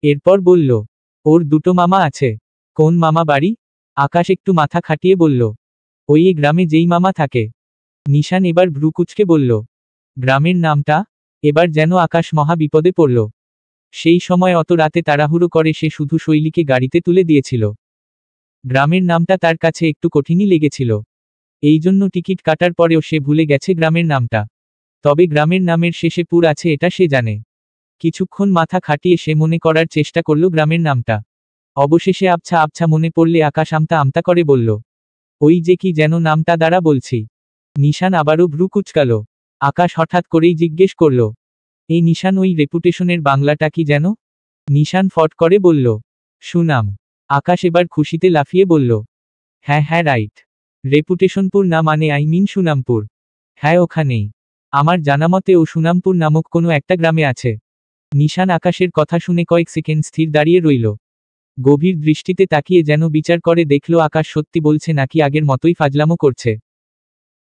এরপর বলল, ওর 2টো মামা আছে। কোন মামা বাড়ি? আকাশ একটু মাথা খাটিয়ে বলল, ওই গ্রামে যেই মামা থাকে। নিশান এবার ভ্রু কুঁচকে বলল, গ্রামের নামটা? এবার যেন আকাশ মহা বিপদে পড়ল। সেই সময় অত রাতে তাড়াহুড়ো করে সে শুধু শৈলীকে গাড়িতে তুলে দিয়েছিল। গ্রামের নামটা তার কাছে একটু কঠিনই লেগেছিল। এই জন্য টিকিট কাটার পরেও সে ভুলে গেছে গ্রামের নামটা। তবে গ্রামের নামের শেষে পুর আছে এটা সে জানে। কিছুক্ষণ মাথা খাটিয়ে সে মনে করার চেষ্টা করল গ্রামের নামটা। অবশেষে আবছা আবছা মনে পড়লে আকাশ আমতা আমতা করে বলল, ওই যে কি যেন নামটা, দ্বারা বলছি। নিশান আবারও ভ্রু কুঁচকাল। আকাশ হঠাৎ করেই জিজ্ঞেস করল, এই নিশান, ওই রেপুটেশনের বাংলাটা কি যেন? নিশান ফট করে বলল, সুনাম। আকাশ এবার খুশিতে লাফিয়ে বলল, হ্যাঁ হ্যাঁ রাইট, রেপুটেশনপুর না মানে সুনামপুর। হ্যাঁ ওখানেই। আমার জানামতে ও সুনামপুর নামক কোনো একটা গ্রামে আছে। নিশান আকাশের কথা শুনে কয়েক সেকেন্ড স্থির দাঁড়িয়ে রইল। গভীর দৃষ্টিতে তাকিয়ে যেন বিচার করে দেখল আকাশ সত্যি বলছে নাকি আগের মতোই ফাজলামো করছে।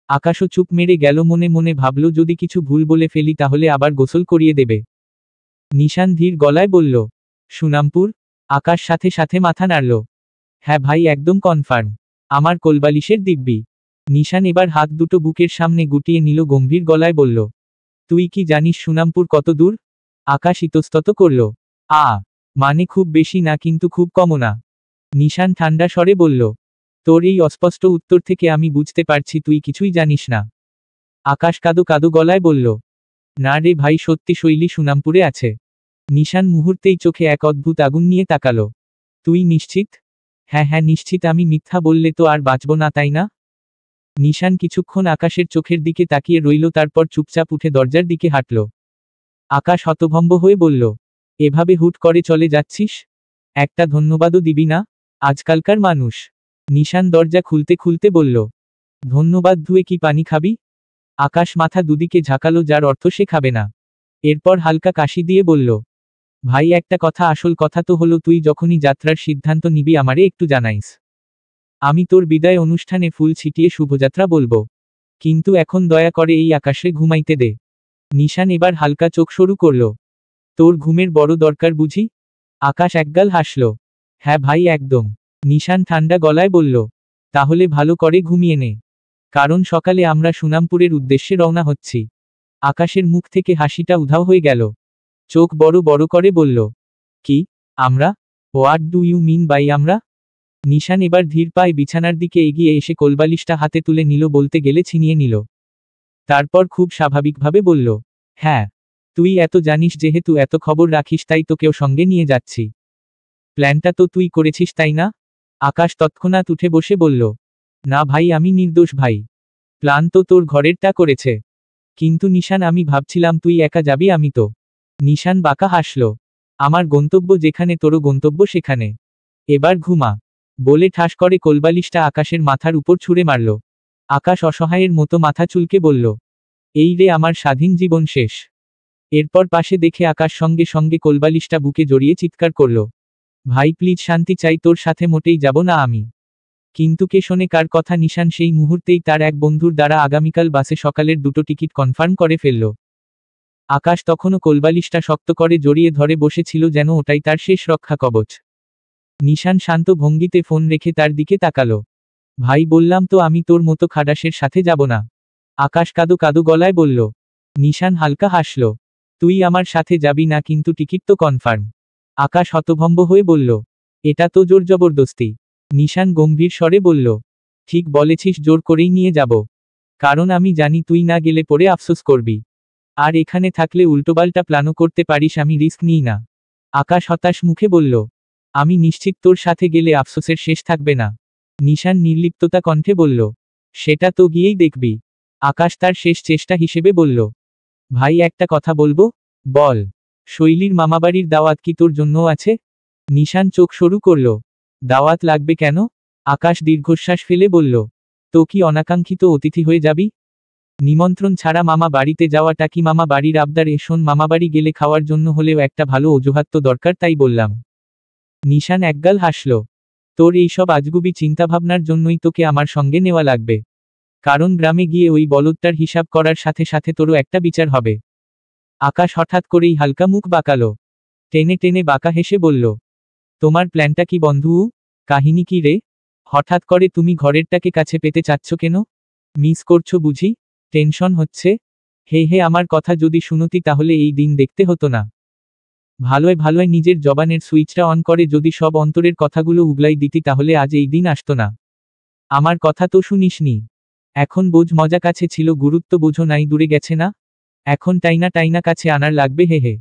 আকাশও চুপ মেরে গেল, মনে মনে ভাবল যদি কিছু ভুল বলে ফেলি তাহলে আবার গোসল করিয়ে দেবে। নিশান ধীর গলায় বলল, সুনামপুর? আকাশ সাথে সাথে মাথা নাড়ল। হ্যাঁ ভাই, একদম কনফার্ম, আমার কোলবালিশের দিব্যি। নিশান এবার হাত দুটো বুকের সামনে গুটিয়ে নিল, গম্ভীর গলায় বলল, তুই কি জানিস সুনামপুর কত দূর? আকাশ ইতস্তত করল, মানে খুব বেশি না, কিন্তু খুব কমও না। নিশান ঠান্ডা স্বরে বলল, তোর এই অস্পষ্ট উত্তর থেকে আমি বুঝতে পারছি তুই কিছুই জানিস না। আকাশ কাদো কাদো গলায় বলল, না রে ভাই, সত্যি শৈলী সুনামপুরে আছে। নিশান মুহূর্তেই চোখে এক অদ্ভুত আগুন নিয়ে তাকালো। তুই নিশ্চিত? হ্যাঁ হ্যাঁ নিশ্চিত, আমি মিথ্যা বললে তো আর বাঁচব না, তাই না? নিশান কিছুক্ষণ আকাশের চোখের দিকে তাকিয়ে রইল, তারপর চুপচাপ উঠে দরজার দিকে হাঁটল। আকাশ হতভম্ব হয়ে বলল, এভাবে হুট করে চলে যাচ্ছিস? একটা ধন্যবাদও দিবি না? আজকালকার মানুষ। নিশান দরজা খুলতে খুলতে বলল, ধন্যবাদ ধুয়ে কি পানি খাবি? আকাশ মাথা দুদিকে ঝাঁকালো, যার অর্থ সে খাবে না। এরপর হালকা কাশি দিয়ে বলল, ভাই একটা কথা, আসল কথা তো হলো তুই যখনই যাত্রার সিদ্ধান্ত নিবি আমারে একটু জানাইস। আমি তোর বিদায় অনুষ্ঠানে ফুল ছিটিয়ে শুভযাত্রা বলবো। কিন্তু এখন দয়া করে এই আকাশে ঘুমাইতে দে। নিশান এবার হালকা চোখ সরু করল, তোর ঘুমের বড় দরকার বুঝি? আকাশ একগাল হাসল, হ্যাঁ ভাই একদম। নিশান ঠান্ডা গলায় বলল, তাহলে ভালো করে ঘুমিয়ে নে, কারণ সকালে আমরা সুনামপুরের উদ্দেশ্যে রওনা হচ্ছি। আকাশের মুখ থেকে হাসিটা উধাও হয়ে গেল। চোখ বড় বড় করে বলল, কি? আমরা? What do you mean by আমরা? নিশান এবার ধীর পায়ে বিছানার দিকে এগিয়ে এসে কোলবালিশটা হাতে তুলে নিল, বলতে গেলে ছিনিয়ে নিল। তারপর খুব স্বাভাবিকভাবে বলল, হ্যাঁ, তুই এত জানিস, যেহেতু এত খবর রাখিস তাই তোকেও সঙ্গে নিয়ে যাচ্ছি। প্ল্যানটা তো তুই করেছিস, তাই না? আকাশ তৎক্ষণাৎ উঠে বসে বলল, না ভাই, আমি নির্দোষ ভাই। প্ল্যান তো তোর ঘরেরটা করেছে। কিন্তু নিশান, আমি ভাবছিলাম তুই একা যাবি, আমি তো। নিশান বাঁকা হাসল। আমার গন্তব্য যেখানে, তোরও গন্তব্য সেখানে। এবার ঘুমা, বলে ঠাস করে কোলবালিশটা আকাশের মাথার উপর ছুঁড়ে মারল। আকাশ অসহায়ের মতো মাথা চুলকে বলল, এই রে আমার স্বাধীন জীবন শেষ। এরপর পাশে দেখে আকাশ সঙ্গে সঙ্গে কোলবালিশটা বুকে জড়িয়ে চিৎকার করল, ভাই প্লিজ শান্তি চাই, তোর সাথে মোটেই যাব না আমি। কিন্তু কে শোনে কার কথা? নিশান সেই মুহূর্তেই তার এক বন্ধুর দ্বারা আগামীকাল বাসে সকালের 2টো টিকিট কনফার্ম করে ফেলল। আকাশ তখনও কোলবালিশটা শক্ত করে জড়িয়ে ধরে বসেছিল, যেন ওটাই তার শেষ রক্ষা কবচ। নিশান শান্ত ভঙ্গিতে ফোন রেখে তার দিকে তাকালো। ভাই, বললাম তো আমি তোর মতো খাটাসের সাথে যাব না। আকাশ কাদো কাদো গলায় বলল। নিশান হালকা হাসল, তুই আমার সাথে যাবি না, কিন্তু টিকিট তো কনফার্ম। আকাশ হতভম্ব হয়ে বলল, এটা তো জোর জবরদস্তি। নিশান গম্ভীর স্বরে বলল, ঠিক বলেছিস, জোর করেই নিয়ে যাব। কারণ আমি জানি তুই না গেলে পরে আফসোস করবি। আর এখানে থাকলে উল্টোপাল্টা প্ল্যানও করতে পারিস, আমি রিস্ক নিই না। আকাশ হতাশ মুখে বলল, আমি নিশ্চিত তোর সাথে গেলে আফসোসের শেষ থাকবে না। নিশান নির্লিপ্ততা কণ্ঠে বলল, সেটা তো গিয়েই দেখবি। আকাশ তার শেষ চেষ্টা হিসেবে বলল, ভাই একটা কথা বলবো? বল। শৈলীর মামাবাড়ির দাওয়াত কি তোর জন্যও আছে? নিশান চোখ সরু করল, দাওয়াত লাগবে কেন? আকাশ দীর্ঘশ্বাস ফেলে বলল, তো কি অনাকাঙ্ক্ষিত অতিথি হয়ে যাবি? নিমন্ত্রণ ছাড়া মামা বাড়িতে যাওয়াটা কি মামা বাড়ির আবদার? শোন, মামাবাড়ি গেলে খাওয়ার জন্য হলেও একটা ভালো অজুহাত তো দরকার, তাই বললাম। নিশান একগাল হাসল, তোর এইসব আজগুবি চিন্তাভাবনার জন্যই তোকে আমার সঙ্গে নেওয়া লাগবে। কারণ গ্রামে গিয়ে ওই বলদটার হিসাব করার সাথে সাথে তোরও একটা বিচার হবে। আকাশ হঠাৎ করেই হালকা মুখ বাঁকালো, টেনে টেনে বাঁকা হেসে বলল, তোমার প্ল্যানটা কি বন্ধু? কাহিনী কি রে? হঠাৎ করে তুমি ঘরেরটাকে কাছে পেতে চাচ্ছ কেন? মিস করছো বুঝি? টেনশন হচ্ছে? হে হে, আমার কথা যদি শুনতি তাহলে এই দিন দেখতে হতো না। ভালোয় ভালোয় নিজের জবানের সুইচটা অন করে যদি সব অন্তরের কথাগুলো উগলাই দিতি তাহলে আজ এই দিন আসতো না। আমার কথা তো শুনিসনি। এখন বোঝ, মজা কাছে ছিল, গুরুত্ব বোঝো নাই, দূরে গেছে না? এখন টাইনা টাইনা কাছে আনার লাগবে, হে হে।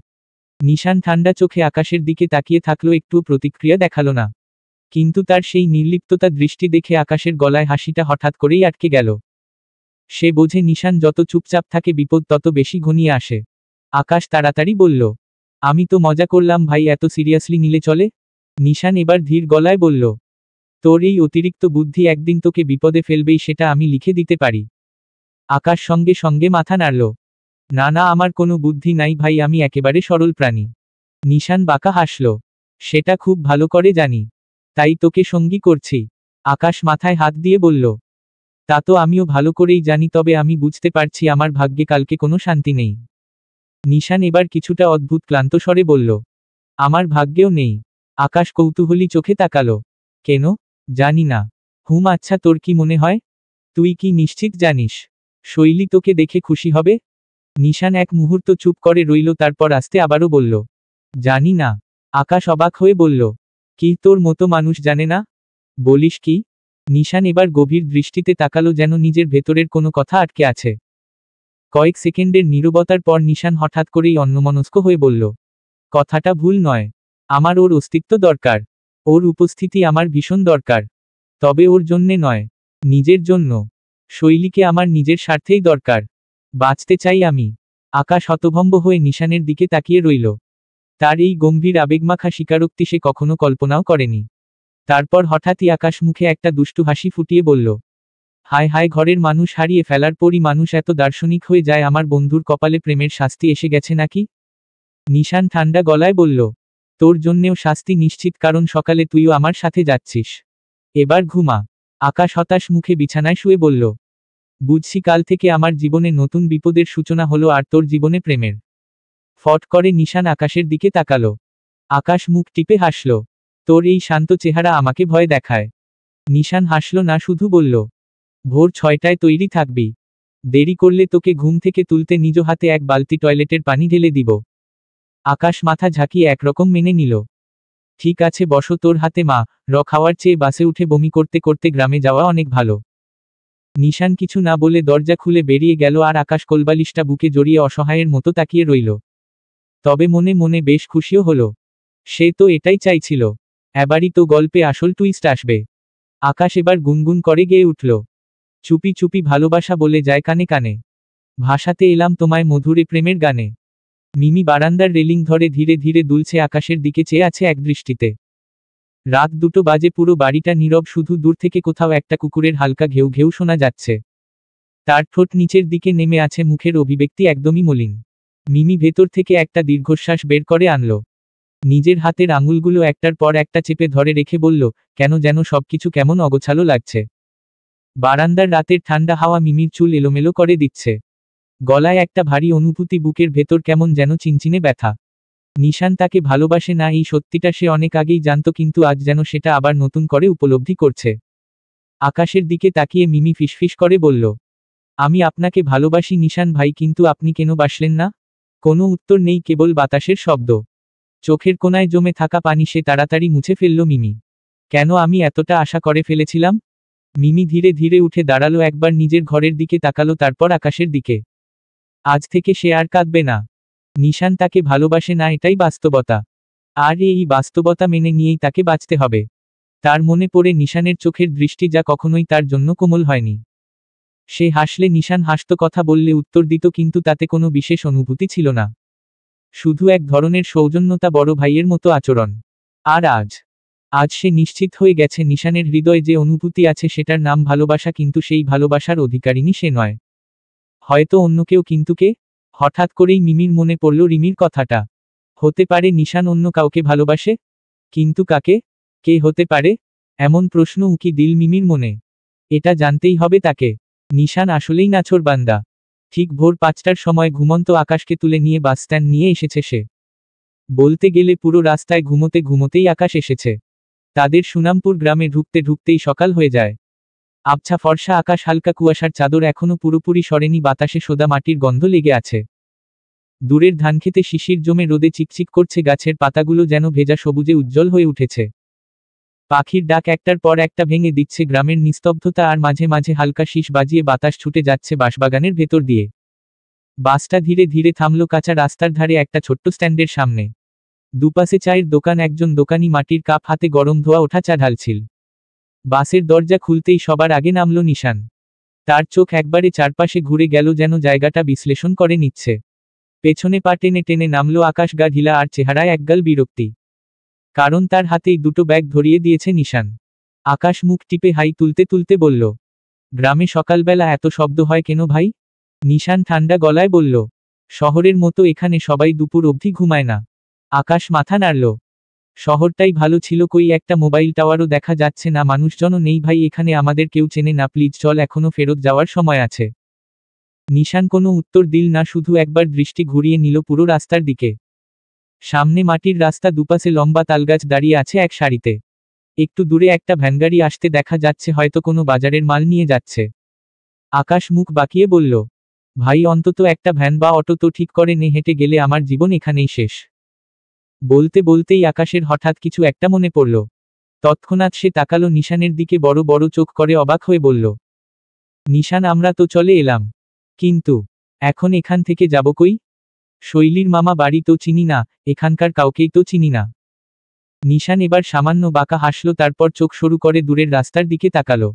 নিশান ঠান্ডা চোখে আকাশের দিকে তাকিয়ে থাকলো, একটু প্রতিক্রিয়া দেখালো না। কিন্তু তার সেই নির্লিপ্ততা দৃষ্টি দেখে আকাশের গলায় হাসিটা হঠাৎ করেই আটকে গেল। সে বোঝে নিশান যত চুপচাপ থাকে বিপদ তত বেশি ঘনিয়ে আসে। আকাশ তাড়াতাড়ি বলল, আমি তো মজা করলাম ভাই, এত সিরিয়াসলি নিলে চলে? নিশান এবার ধীর গলায় বলল, তোর এই অতিরিক্ত বুদ্ধি একদিন তোকে বিপদে ফেলবেই, সেটা আমি লিখে দিতে পারি। আকাশ সঙ্গে সঙ্গে মাথা নাড়ল, না না, আমার কোনো বুদ্ধি নাই ভাই, আমি একেবারে সরল প্রাণী। নিশান বাঁকা হাসল, সেটা খুব ভালো করে জানি, তাই তোকে সঙ্গী করছি। আকাশ মাথায় হাত দিয়ে বলল, তা তো আমিও ভালো করেই জানি, তবে আমি বুঝতে পারছি আমার ভাগ্যে কালকে কোনো শান্তি নেই। নিশান এবার কিছুটা অদ্ভুত ক্লান্ত স্বরে বলল, আমার ভাগ্যেও নেই। আকাশ কৌতূহলী চোখে তাকালো, কেন? জানি না। আচ্ছা, তোর কি মনে হয়? তুই কি নিশ্চিত জানিস শৈলী তোকে দেখে খুশি হবে? নিশান এক মুহূর্ত চুপ করে রইল, তারপর আস্তে আবারও বলল, জানি না। আকাশ অবাক হয়ে বলল, কি, তোর মতো মানুষ জানে না? বলিস কি? নিশান এবার গভীর দৃষ্টিতে তাকালো, যেন নিজের ভেতরের কোনো কথা আটকে আছে। কয়েক সেকেন্ডের নীরবতার পর নিশান হঠাৎ করেই অন্যমনস্ক হয়ে বলল, কথাটা ভুল নয়। আমার ওর অস্তিত্ব দরকার। ওর উপস্থিতি আমার ভীষণ দরকার। তবে ওর জন্যে নয়, নিজের জন্য। শৈলীকে আমার নিজের স্বার্থেই দরকার। বাঁচতে চাই আমি। আকাশ হতভম্ব হয়ে নিশানের দিকে তাকিয়ে রইল। তার এই গম্ভীর আবেগমাখা স্বীকারোক্তি সে কখনো কল্পনাও করেনি। তারপর হঠাৎই আকাশ মুখে একটা দুষ্টু হাসি ফুটিয়ে বলল, হায় হায়, ঘরের মানুষ হারিয়ে ফেলার পরই মানুষ এত দার্শনিক হয়ে যায়, আমার বন্ধুর কপালে প্রেমের শাস্তি এসে গেছে নাকি? নিশান ঠান্ডা গলায় বলল, তোর জন্যেও শাস্তি নিশ্চিত, কারণ সকালে তুইও আমার সাথে যাচ্ছিস। এবার ঘুমা। আকাশ হতাশ মুখে বিছানায় শুয়ে বলল, বুঝছি কাল থেকে আমার জীবনে নতুন বিপদের সূচনা হলো, আর তোর জীবনে প্রেমের। ফট করে নিশান আকাশের দিকে তাকালো। আকাশ মুখ টিপে হাসল, তোর এই শান্ত চেহারা আমাকে ভয় দেখায়। নিশান হাসল না, শুধু বলল, ভোর 6টায় তৈরি থাকবি। দেরি করলে তোকে ঘুম থেকে তুলতে নিজ হাতে এক বালতি টয়লেটের পানি ঢেলে দিব। আকাশ মাথা ঝাঁকিয়ে একরকম মেনে নিল। ঠিক আছে বসো, তোর হাতে মা খাওয়ার চেয়ে বাসে উঠে বমি করতে করতে গ্রামে যাওয়া অনেক ভালো। নিশান কিছু না বলে দরজা খুলে বেরিয়ে গেল আর আকাশ কোলবালিশটা বুকে জড়িয়ে অসহায়ের মতো তাকিয়ে রইল। তবে মনে মনে বেশ খুশিও হলো। সে তো এটাই চাইছিল। এবারই তো গল্পে আসল টুইস্ট আসবে। আকাশ এবার গুনগুন করে গেয়ে উঠল, চুপি চুপি ভালোবাসা বলে যায় কানে কানে, ভাসাতে এলাম তোমায় মধুরে প্রেমের গানে। মিমি বারান্দার রেলিং ধরে ধীরে ধীরে দুলছে, আকাশের দিকে চেয়ে আছে একদৃষ্টিতে। রাত 2টো বাজে, পুরো বাড়িটা নীরব, শুধু দূর থেকে কোথাও একটা কুকুরের হালকা ঘেউ ঘেউ শোনা যাচ্ছে। তার ঠোঁট নিচের দিকে নেমে আছে, মুখের অভিব্যক্তি একদমই মলিন। মিমি ভেতর থেকে একটা দীর্ঘশ্বাস বের করে আনল। নিজের হাতের আঙুলগুলো একটার পর একটা চেপে ধরে রেখে বলল, কেন যেন সবকিছু কেমন অগোছালো লাগছে। বারান্দার রাতের ঠান্ডা হাওয়া মিমির চুল এলোমেলো করে দিচ্ছে। গলায় একটা ভারী অনুভূতি, বুকের ভেতর কেমন যেন চিনচিনে ব্যথা। নিশান তাকে ভালোবাসে না, এই সত্যিটা সে অনেক আগেই জানত, কিন্তু আজ যেন সেটা আবার নতুন করে উপলব্ধি করছে। আকাশের দিকে তাকিয়ে মিমি ফিসফিস করে বলল, আমি আপনাকে ভালোবাসি নিশান ভাই, কিন্তু আপনি কেন বাসলেন না? কোনো উত্তর নেই, কেবল বাতাসের শব্দ। চোখের কোনায় জমে থাকা পানি সে তাড়াতাড়ি মুছে ফেলল। মিমি, কেন আমি এতটা আশা করে ফেলেছিলাম? মিমি ধীরে ধীরে উঠে দাঁড়ালো, একবার নিজের ঘরের দিকে তাকালো, তারপর আকাশের দিকে। আজ থেকে সে আর কাঁদবে না। নিশান তাকে ভালোবাসে না, এটাই বাস্তবতা। আর এই বাস্তবতা মেনে নিয়েই তাকে বাঁচতে হবে। তার মনে পড়ে নিশানের চোখের দৃষ্টি, যা কখনোই তার জন্য কোমল হয়নি। সে হাসলে নিশান হাসত, কথা বললে উত্তর দিত, কিন্তু তাতে কোনো বিশেষ অনুভূতি ছিল না। শুধু এক ধরনের সৌজন্যতা, বড় ভাইয়ের মতো আচরণ। আর আজ সে নিশ্চিত হয়ে গেছে, নিশানের হৃদয়ে যে অনুভূতি আছে সেটার নাম ভালোবাসা, কিন্তু সেই ভালোবাসার অধিকারিণী সে নয়। হয়তো অন্য কেউ, কিন্তু কে? হঠাৎ করেই মিমির মনে পড়ল রিমির কথাটা। হতে পারে নিশান অন্য কাউকে ভালোবাসে? কিন্তু কাকে? কে হতে পারে? এমন প্রশ্ন উকি দিল মিমির মনে। এটা জানতেই হবে তাকে। নিশান আসলেই নাছোড়বান্দা। ঠিক ভোর 5টার সময় ঘুমন্ত আকাশকে তুলে নিয়ে বাসস্ট্যান্ড নিয়ে এসেছে সে। বলতে গেলে পুরো রাস্তায় ঘুমোতে ঘুমোতেই আকাশ এসেছে। তাদের সুনামপুর গ্রামে ঢুকতে ঢুকতেই সকাল হয়ে যায়। আবছা ফর্সা আকাশ, হালকা কুয়াশার চাদর এখনো পুরোপুরি সরেনি, বাতাসে সোদা মাটির গন্ধ লেগে আছে। দূরের ধানক্ষেতে শিশির জমে রোদে চিকচিক করছে, গাছের পাতাগুলো যেন ভেজা সবুজে উজ্জ্বল হয়ে উঠেছে। পাখির ডাক একটার পর একটা ভেঙে দিচ্ছে গ্রামের নিস্তব্ধতা, আর মাঝে মাঝে হালকা শীষ বাজিয়ে বাতাস ছুটে যাচ্ছে বাঁশবাগানের ভেতর দিয়ে। বাসটা ধীরে ধীরে থামল কাঁচা রাস্তার ধারে একটা ছোট্ট স্ট্যান্ডের সামনে। দুপাশে চায়ের দোকান, একজন দোকানি মাটির কাপ হাতে গরম ধোয়া ওঠা চা ঢালছিল। বাসের দরজা খুলতেই সবার আগে নামল নিশান। তার চোখ একবারে চারপাশে ঘুরে গেল, যেন জায়গাটা বিশ্লেষণ করে নিচ্ছে। পেছনে পা টেনে টেনে নামল আকাশ, গা ঢিলা আর চেহারায় একগাল বিরক্তি। কারণ তার হাতেই 2টো ব্যাগ ধরিয়ে দিয়েছে নিশান। আকাশ মুখ টিপে হাই তুলতে তুলতে বলল, গ্রামে সকালবেলা এত শব্দ হয় কেন ভাই? নিশান ঠান্ডা গলায় বলল, শহরের মতো এখানে সবাই দুপুর অবধি ঘুমায় না। আকাশ মাথা নাড়ল। শহরটাই ভালো ছিল, কই একটা মোবাইল টাওয়ারও দেখা যাচ্ছে না, মানুষজনও নেই ভাই, এখানে আমাদের কেউ চেনে না, প্লিজ চল, এখনো ফেরত যাওয়ার সময় আছে। নিশান কোনো উত্তর দিল না, শুধু একবার দৃষ্টি ঘুরিয়ে নিল পুরো রাস্তার দিকে। সামনে মাটির রাস্তা, দুপাশে লম্বা তালগাছ দাঁড়িয়ে আছে এক সারিতে। একটু দূরে একটা ভ্যানগাড়ি আসতে দেখা যাচ্ছে, হয়তো কোনো বাজারের মাল নিয়ে যাচ্ছে। আকাশ মুখ বাঁকিয়ে বলল, ভাই অন্তত একটা ভ্যান বা অটো তো ঠিক করে নে, হেঁটে গেলে আমার জীবন এখানেই শেষ। বলতে বলতেই আকাশের হঠাৎ কিছু একটা মনে পড়ল। তৎক্ষণাৎ সে তাকালো নিশানের দিকে, বড় বড় চোখ করে অবাক হয়ে বলল, নিশান আমরা তো চলে এলাম, কিন্তু এখন এখান থেকে যাব কই? শৈলীর মামা বাড়ি তো চিনি না, এখানকার কাউকেই তো চিনি না। নিশান এবার সামান্য বাঁকা হাসল, তারপর চোখ সরু করে দূরের রাস্তার দিকে তাকালো।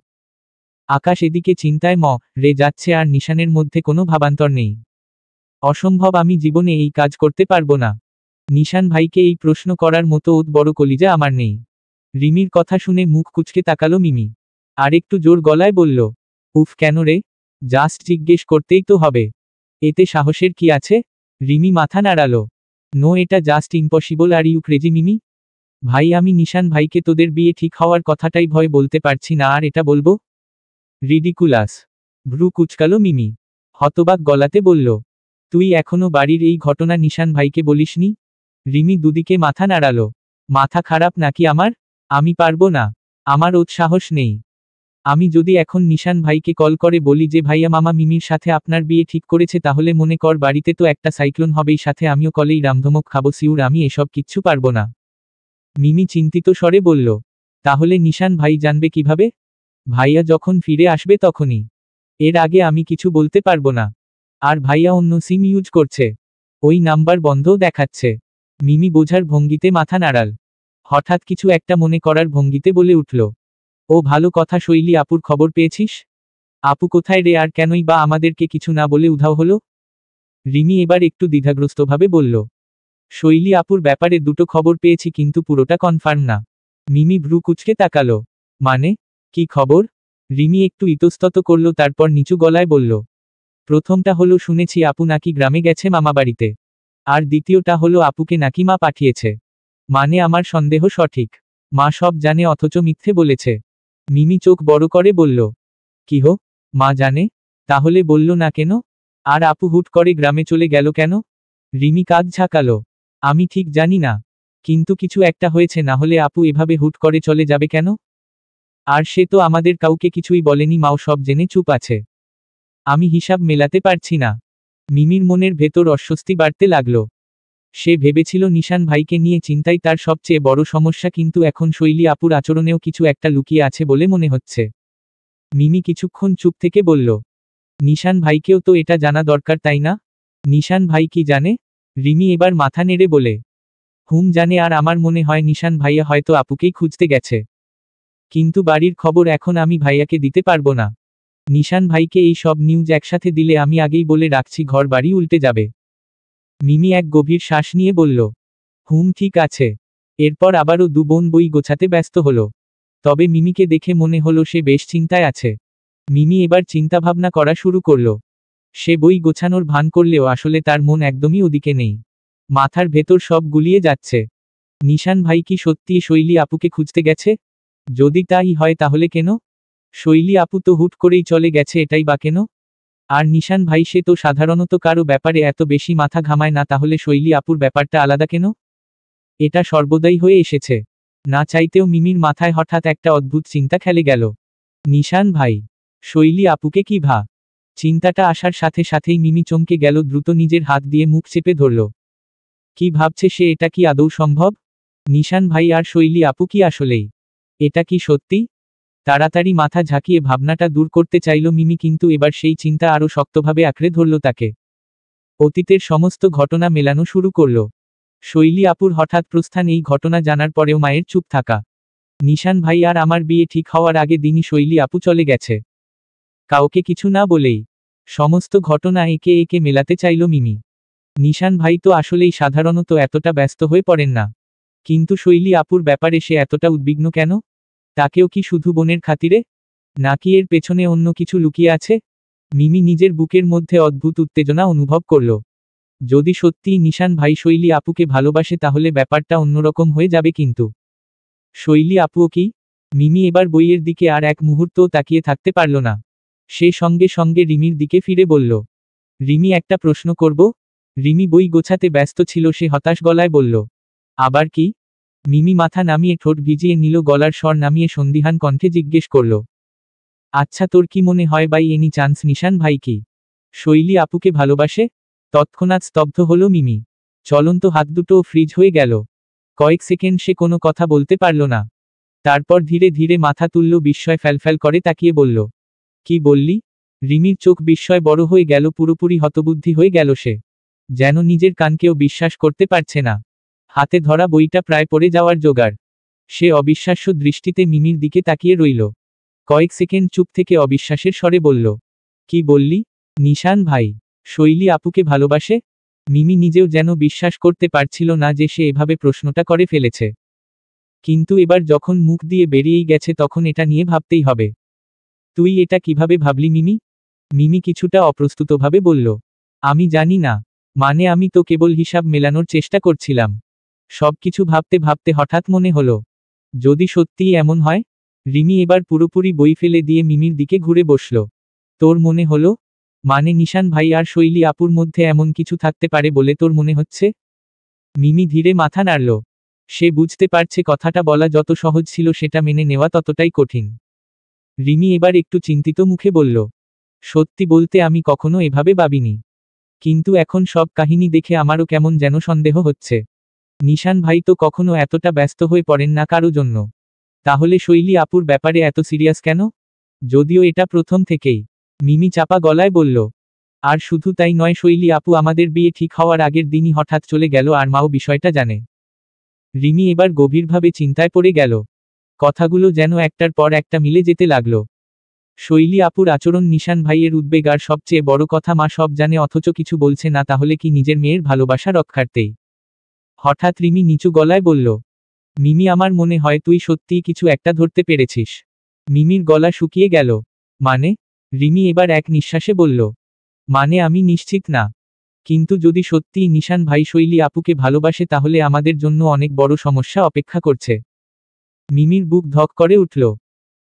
আকাশ এদিকে চিন্তায় রে যাচ্ছে, আর নিশানের মধ্যে কোনো ভাবান্তর নেই। অসম্ভব, আমি জীবনে এই কাজ করতে পারবো না। নিশান ভাইকে এই প্রশ্ন করার মতো বড় কলিজা আমার নেই। রিমির কথা শুনে মুখ কুঁচকে তাকালো মিমি। আর একটু জোর গলায় বলল, উফ কেন রে? জাস্ট জিজ্ঞেস করতেই তো হবে, এতে সাহসের কি আছে? রিমি মাথা নাড়ালো, নো, এটা just impossible, are you crazy Mimi? ভাই আমি নিশান ভাইকে তোদের বিয়ে ঠিক হওয়ার কথাটাই ভয় বলতে পারছি না, আর এটা বলবো? রিডিকুলাস। ভ্রু কুচকালো মিমি। হতবাক গলাতে বলল, তুই এখনো বাড়ির এই ঘটনা নিশান ভাইকে বলিসনি? রিমি দুদিকে মাথা নাড়ালো। মাথা খারাপ নাকি আমার? আমি পারবো না। আমার সাহস নেই। আমি যদি এখন নিশান ভাইকে কল করে বলি যে ভাইয়া মামা মিমির সাথে আপনার বিয়ে ঠিক করেছে, তাহলে মনে কর বাড়িতে তো একটা সাইক্লোন হবেই, সাথে আমিও কলেই রামধমক খাবো, সিউর আমি এসব কিচ্ছু পারবো না। মিমি চিন্তিত স্বরে বলল, তাহলে নিশান ভাই জানবে কিভাবে? ভাইয়া যখন ফিরে আসবে তখনই। এর আগে আমি কিছু বলতে পারবো না। আর ভাইয়া অন্য সিম ইউজ করছে। ওই নাম্বার বন্ধও দেখাচ্ছে। মিমি বোঝার ভঙ্গিতে মাথা নাড়াল। হঠাৎ কিছু একটা মনে করার ভঙ্গিতে বলে উঠল, ও ভালো কথা, শৈলী আপুর খবর পেয়েছিস? আপু কোথায় রে, আর কেনই বা আমাদেরকে কিছু না বলে উধাও হলো? রিমি এবার একটু দ্বিধাগ্রস্তভাবে বলল, শৈলী আপুর ব্যাপারে দুটো খবর পেয়েছি কিন্তু পুরোটা কনফার্ম না। মিমি ভ্রু কুঁচকে তাকালো, মানে, কি খবর? রিমি একটু ইতস্তত করল, তারপর নিচু গলায় বলল, প্রথমটা হলো শুনেছি আপু নাকি গ্রামে গেছে মামাবাড়িতে। আর দ্বিতীয়টা হলো আপুকে নাকি মা পাঠিয়েছে। মানে আমার সন্দেহ সঠিক। মা সব জানে অথচ মিথ্যে বলেছে। মিমি চোখ বড় করে বলল, কি হো, মা জানে? তাহলে বলল না কেন? আর আপু হুট করে গ্রামে চলে গেল কেন? রিমি কাঁধ ঝাঁকালো, আমি ঠিক জানি না। কিন্তু কিছু একটা হয়েছে, না হলে আপু এভাবে হুট করে চলে যাবে কেন? আর সে তো আমাদের কাউকে কিছুই বলেনি, মাও সব জেনে চুপ আছে। আমি হিসাব মেলাতে পারছি না। মিমির মনের ভেতর অস্বস্তি বাড়তে লাগল। সে ভেবেছিল নিশান ভাইকে নিয়ে চিন্তাই তার সবচেয়ে বড় সমস্যা, কিন্তু এখন শৈলী আপুর আচরণেও কিছু একটা লুকিয়ে আছে বলে মনে হচ্ছে। মিমি কিছুক্ষণ চুপ থেকে বলল, নিশান ভাইকেও তো এটা জানা দরকার, তাই না? নিশান ভাই কি জানে? রিমি এবার মাথা নেড়ে বলে, জানে, আর আমার মনে হয় নিশান ভাইয়া হয়তো আপুকেই খুঁজতে গেছে। কিন্তু বাড়ির খবর এখন আমি ভাইয়াকে দিতে পারবো না। নিশান ভাইকে এই সব নিউজ একসাথে দিলে আমি আগেই বলে রাখছি ঘর বাড়ি উল্টে যাবে। মিমি এক গভীর শ্বাস নিয়ে বলল, ঠিক আছে। এরপর আবারও দু বোন বই গোছাতে ব্যস্ত হলো। তবে মিমিকে দেখে মনে হলো সে বেশ চিন্তায় আছে। মিমি এবার চিন্তাভাবনা করা শুরু করল। সে বই গোছানোর ভান করলেও আসলে তার মন একদমই ওদিকে নেই। মাথার ভেতর সব গুলিয়ে যাচ্ছে। নিশান ভাই কি সত্যি শৈলী আপুকে খুঁজতে গেছে? যদি তাই হয় তাহলে কেন? শৈলী আপু তো হুট করেই চলে গেছে, এটাই বা কেন? আর নিশান ভাই সে তো সাধারণত কারো ব্যাপারে এত বেশি মাথা ঘামায় না, তাহলে শৈলী আপুর ব্যাপারটা আলাদা কেন? এটা সর্বদাই হয়ে এসেছে। না চাইতেও মিমির মাথায় হঠাৎ একটা অদ্ভুত চিন্তা খেলে গেল। নিশান ভাই, শৈলী আপুকে কি ভা? চিন্তাটা আসার সাথে সাথেই মিমি চমকে গেল, দ্রুত নিজের হাত দিয়ে মুখ চেপে ধরল। কি ভাবছে সে, এটা কি আদৌ সম্ভব? নিশান ভাই আর শৈলী আপু কি আসলেই? এটা কি সত্যি? তাড়াতাড়ি মাথা ঝাঁকিয়ে ভাবনাটা দূর করতে চাইল মিমি, কিন্তু এবার সেই চিন্তা আরও শক্তভাবে আঁকড়ে ধরল তাকে। অতীতের সমস্ত ঘটনা মেলানো শুরু করল। শৈলী আপুর হঠাৎ প্রস্থান, এই ঘটনা জানার পরেও মায়ের চুপ থাকা। নিশান ভাই আর আমার বিয়ে ঠিক হওয়ার আগে দিনই শৈলী আপু চলে গেছে, কাউকে কিছু না বলেই। সমস্ত ঘটনা একে একে মেলাতে চাইল মিমি। নিশান ভাই তো আসলেই সাধারণত এতটা ব্যস্ত হয়ে পড়েন না। কিন্তু শৈলী আপুর ব্যাপারে সে এতটা উদ্বিগ্ন কেন? তাকেও কি শুধু বোনের খাতিরে? নাকি এর পেছনে অন্য কিছু লুকিয়ে আছে? মিমি নিজের বুকের মধ্যে অদ্ভুত উত্তেজনা অনুভব করল। যদি সত্যিই নিশান ভাই শৈলী আপুকে ভালোবাসে তাহলে ব্যাপারটা অন্যরকম হয়ে যাবে, কিন্তু শৈলী আপুও কি? মিমি এবার বইয়ের দিকে আর এক মুহূর্তও তাকিয়ে থাকতে পারল না। সে সঙ্গে সঙ্গে রিমির দিকে ফিরে বলল, রিমি, একটা প্রশ্ন করব? রিমি বই গোছাতে ব্যস্ত ছিল, সে হতাশ গলায় বলল, আবার কি? মিমি মাথা নামিয়ে ঠোঁট ভিজিয়ে নিল, গলার স্বর নামিয়ে সন্দিহান কণ্ঠে জিজ্ঞেস করল, আচ্ছা তোর কি মনে হয় বাই এনি চান্স নিশান ভাই কি শৈলী আপুকে ভালোবাসে? তৎক্ষণাৎ স্তব্ধ হলো মিমি। চলন্ত হাত দুটোও ফ্রিজ হয়ে গেল। কয়েক সেকেন্ড সে কোনো কথা বলতে পারল না। তারপর ধীরে ধীরে মাথা তুলল, বিস্ময় ফ্যালফ্যাল করে তাকিয়ে বলল, কি বললি? রিমির চোখ বিস্ময় বড় হয়ে গেল, পুরোপুরি হতবুদ্ধি হয়ে গেল সে। যেন নিজের কানকেও বিশ্বাস করতে পারছে না। হাতে ধরা বইটা প্রায় পড়ে যাওয়ার জোগাড়। সে অবিশ্বাস্য দৃষ্টিতে মিমির দিকে তাকিয়ে রইল। কয়েক সেকেন্ড চুপ থেকে অবিশ্বাসের স্বরে বলল, কি বললি? নিশান ভাই শৈলী আপুকে ভালোবাসে? মিমি নিজেও যেন বিশ্বাস করতে পারছিল না যে সে এভাবে প্রশ্নটা করে ফেলেছে। কিন্তু এবার যখন মুখ দিয়ে বেরিয়েই গেছে তখন এটা নিয়ে ভাবতেই হবে। তুই এটা কিভাবে ভাবলি মিমি? মিমি কিছুটা অপ্রস্তুতভাবে বলল, আমি জানি না। মানে আমি তো কেবল হিসাব মেলানোর চেষ্টা করছিলাম। সবকিছু ভাবতে ভাবতে হঠাৎ মনে হলো, যদি সত্যিই এমন হয়। রিমি এবার পুরোপুরি বই ফেলে দিয়ে মিমির দিকে ঘুরে বসল। তোর মনে হলো? মানে নিশান ভাই আর শৈলী আপুর মধ্যে এমন কিছু থাকতে পারে বলে তোর মনে হচ্ছে? মিমি ধীরে মাথা নাড়ল। সে বুঝতে পারছে কথাটা বলা যত সহজ ছিল সেটা মেনে নেওয়া ততটাই কঠিন। রিমি এবার একটু চিন্তিত মুখে বলল, সত্যি বলতে আমি কখনো এভাবে ভাবিনি। কিন্তু এখন সব কাহিনী দেখে আমারও কেমন যেন সন্দেহ হচ্ছে। নিশান ভাই তো কখনো এতটা ব্যস্ত হয়ে পড়েন না কারো জন্য। তাহলে শৈলী আপুর ব্যাপারে এত সিরিয়াস কেন? যদিও এটা প্রথম থেকেই, মিমি চাপা গলায় বলল। আর শুধু তাই নয়, শৈলী আপু আমাদের বিয়ে ঠিক হওয়ার আগের দিনই হঠাৎ চলে গেল আর মাও বিষয়টা জানে। রিমি এবার গভীরভাবে চিন্তায় পড়ে গেল। কথাগুলো যেন একটার পর একটা মিলে যেতে লাগল। শৈলী আপুর আচরণ, নিশান ভাইয়ের উদ্বেগ, আর সবচেয়ে বড় কথা মা সব জানে অথচ কিছু বলছে না, তাহলে কি নিজের মেয়ের ভালোবাসা রক্ষার্থেই? হঠাৎ রিমি নিচু গলায় বলল, মিমি আমার মনে হয় তুই সত্যিই কিছু একটা ধরতে পেরেছিস। মিমির গলা শুকিয়ে গেল। মানে? রিমি এবার এক নিঃশ্বাসে বলল, মানে আমি নিশ্চিত না। কিন্তু যদি সত্যিই নিশান ভাই শৈলী আপুকে ভালোবাসে তাহলে আমাদের জন্য অনেক বড় সমস্যা অপেক্ষা করছে। মিমির বুক ধক করে উঠল।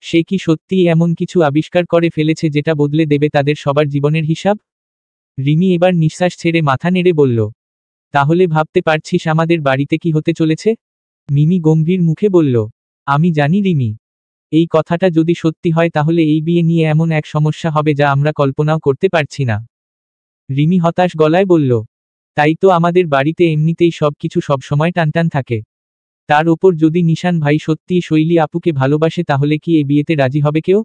সে কি সত্যিই এমন কিছু আবিষ্কার করে ফেলেছে যেটা বদলে দেবে তাদের সবার জীবনের হিসাব? রিমি এবার নিঃশ্বাস ছেড়ে মাথা নেড়ে বলল, তাহলে ভাবতে পারছিস আমাদের বাড়িতে কি হতে চলেছে? মিমি গম্ভীর মুখে বলল, আমি জানি রিমি। এই কথাটা যদি সত্যি হয় তাহলে এই বিয়ে নিয়ে এমন এক সমস্যা হবে যা আমরা কল্পনাও করতে পারছি না। রিমি হতাশ গলায় বলল, তাই তো আমাদের বাড়িতে এমনিতেই সবকিছু সবসময় টানটান থাকে। তার ওপর যদি নিশান ভাই সত্যিই শৈলী আপুকে ভালোবাসে তাহলে কি এ বিয়েতে রাজি হবে কেউ?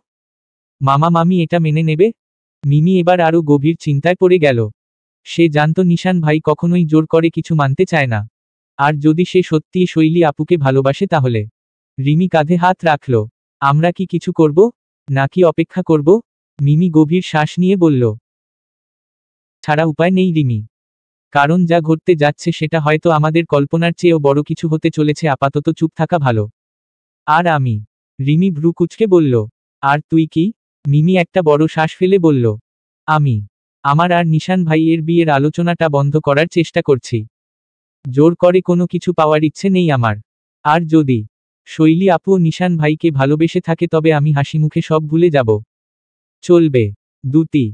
মামা মামি এটা মেনে নেবে? মিমি এবার আরো গভীর চিন্তায় পড়ে গেল। সে জানত নিশান ভাই কখনোই জোর করে কিছু মানতে চায় না। আর যদি সে সত্যিই শৈলী আপুকে ভালোবাসে তাহলে? রিমি কাঁধে হাত রাখল। আমরা কি কিছু করব? নাকি অপেক্ষা করব? মিমি গভীর শ্বাস নিয়ে বলল, ছাড়া উপায় নেই রিমি। কারণ যা ঘটতে যাচ্ছে সেটা হয়তো আমাদের কল্পনার চেয়েও বড় কিছু হতে চলেছে, আপাতত চুপ থাকা ভালো। আর আমি? রিমি ভ্রু কুঁচকে বলল, আর তুই কি? মিমি একটা বড় শ্বাস ফেলে বলল, আমি আমার আর নিশান ভাইয়ের বিয়ের আলোচনাটা বন্ধ করার চেষ্টা করছি। জোর করে কোনো কিছু পাওয়ার ইচ্ছে নেই আমার। আর যদি শৈলী আপু ও নিশান ভাইকে ভালোবেসে থাকে তবে আমি হাসিমুখে সব ভুলে যাব। চলবে। দুতি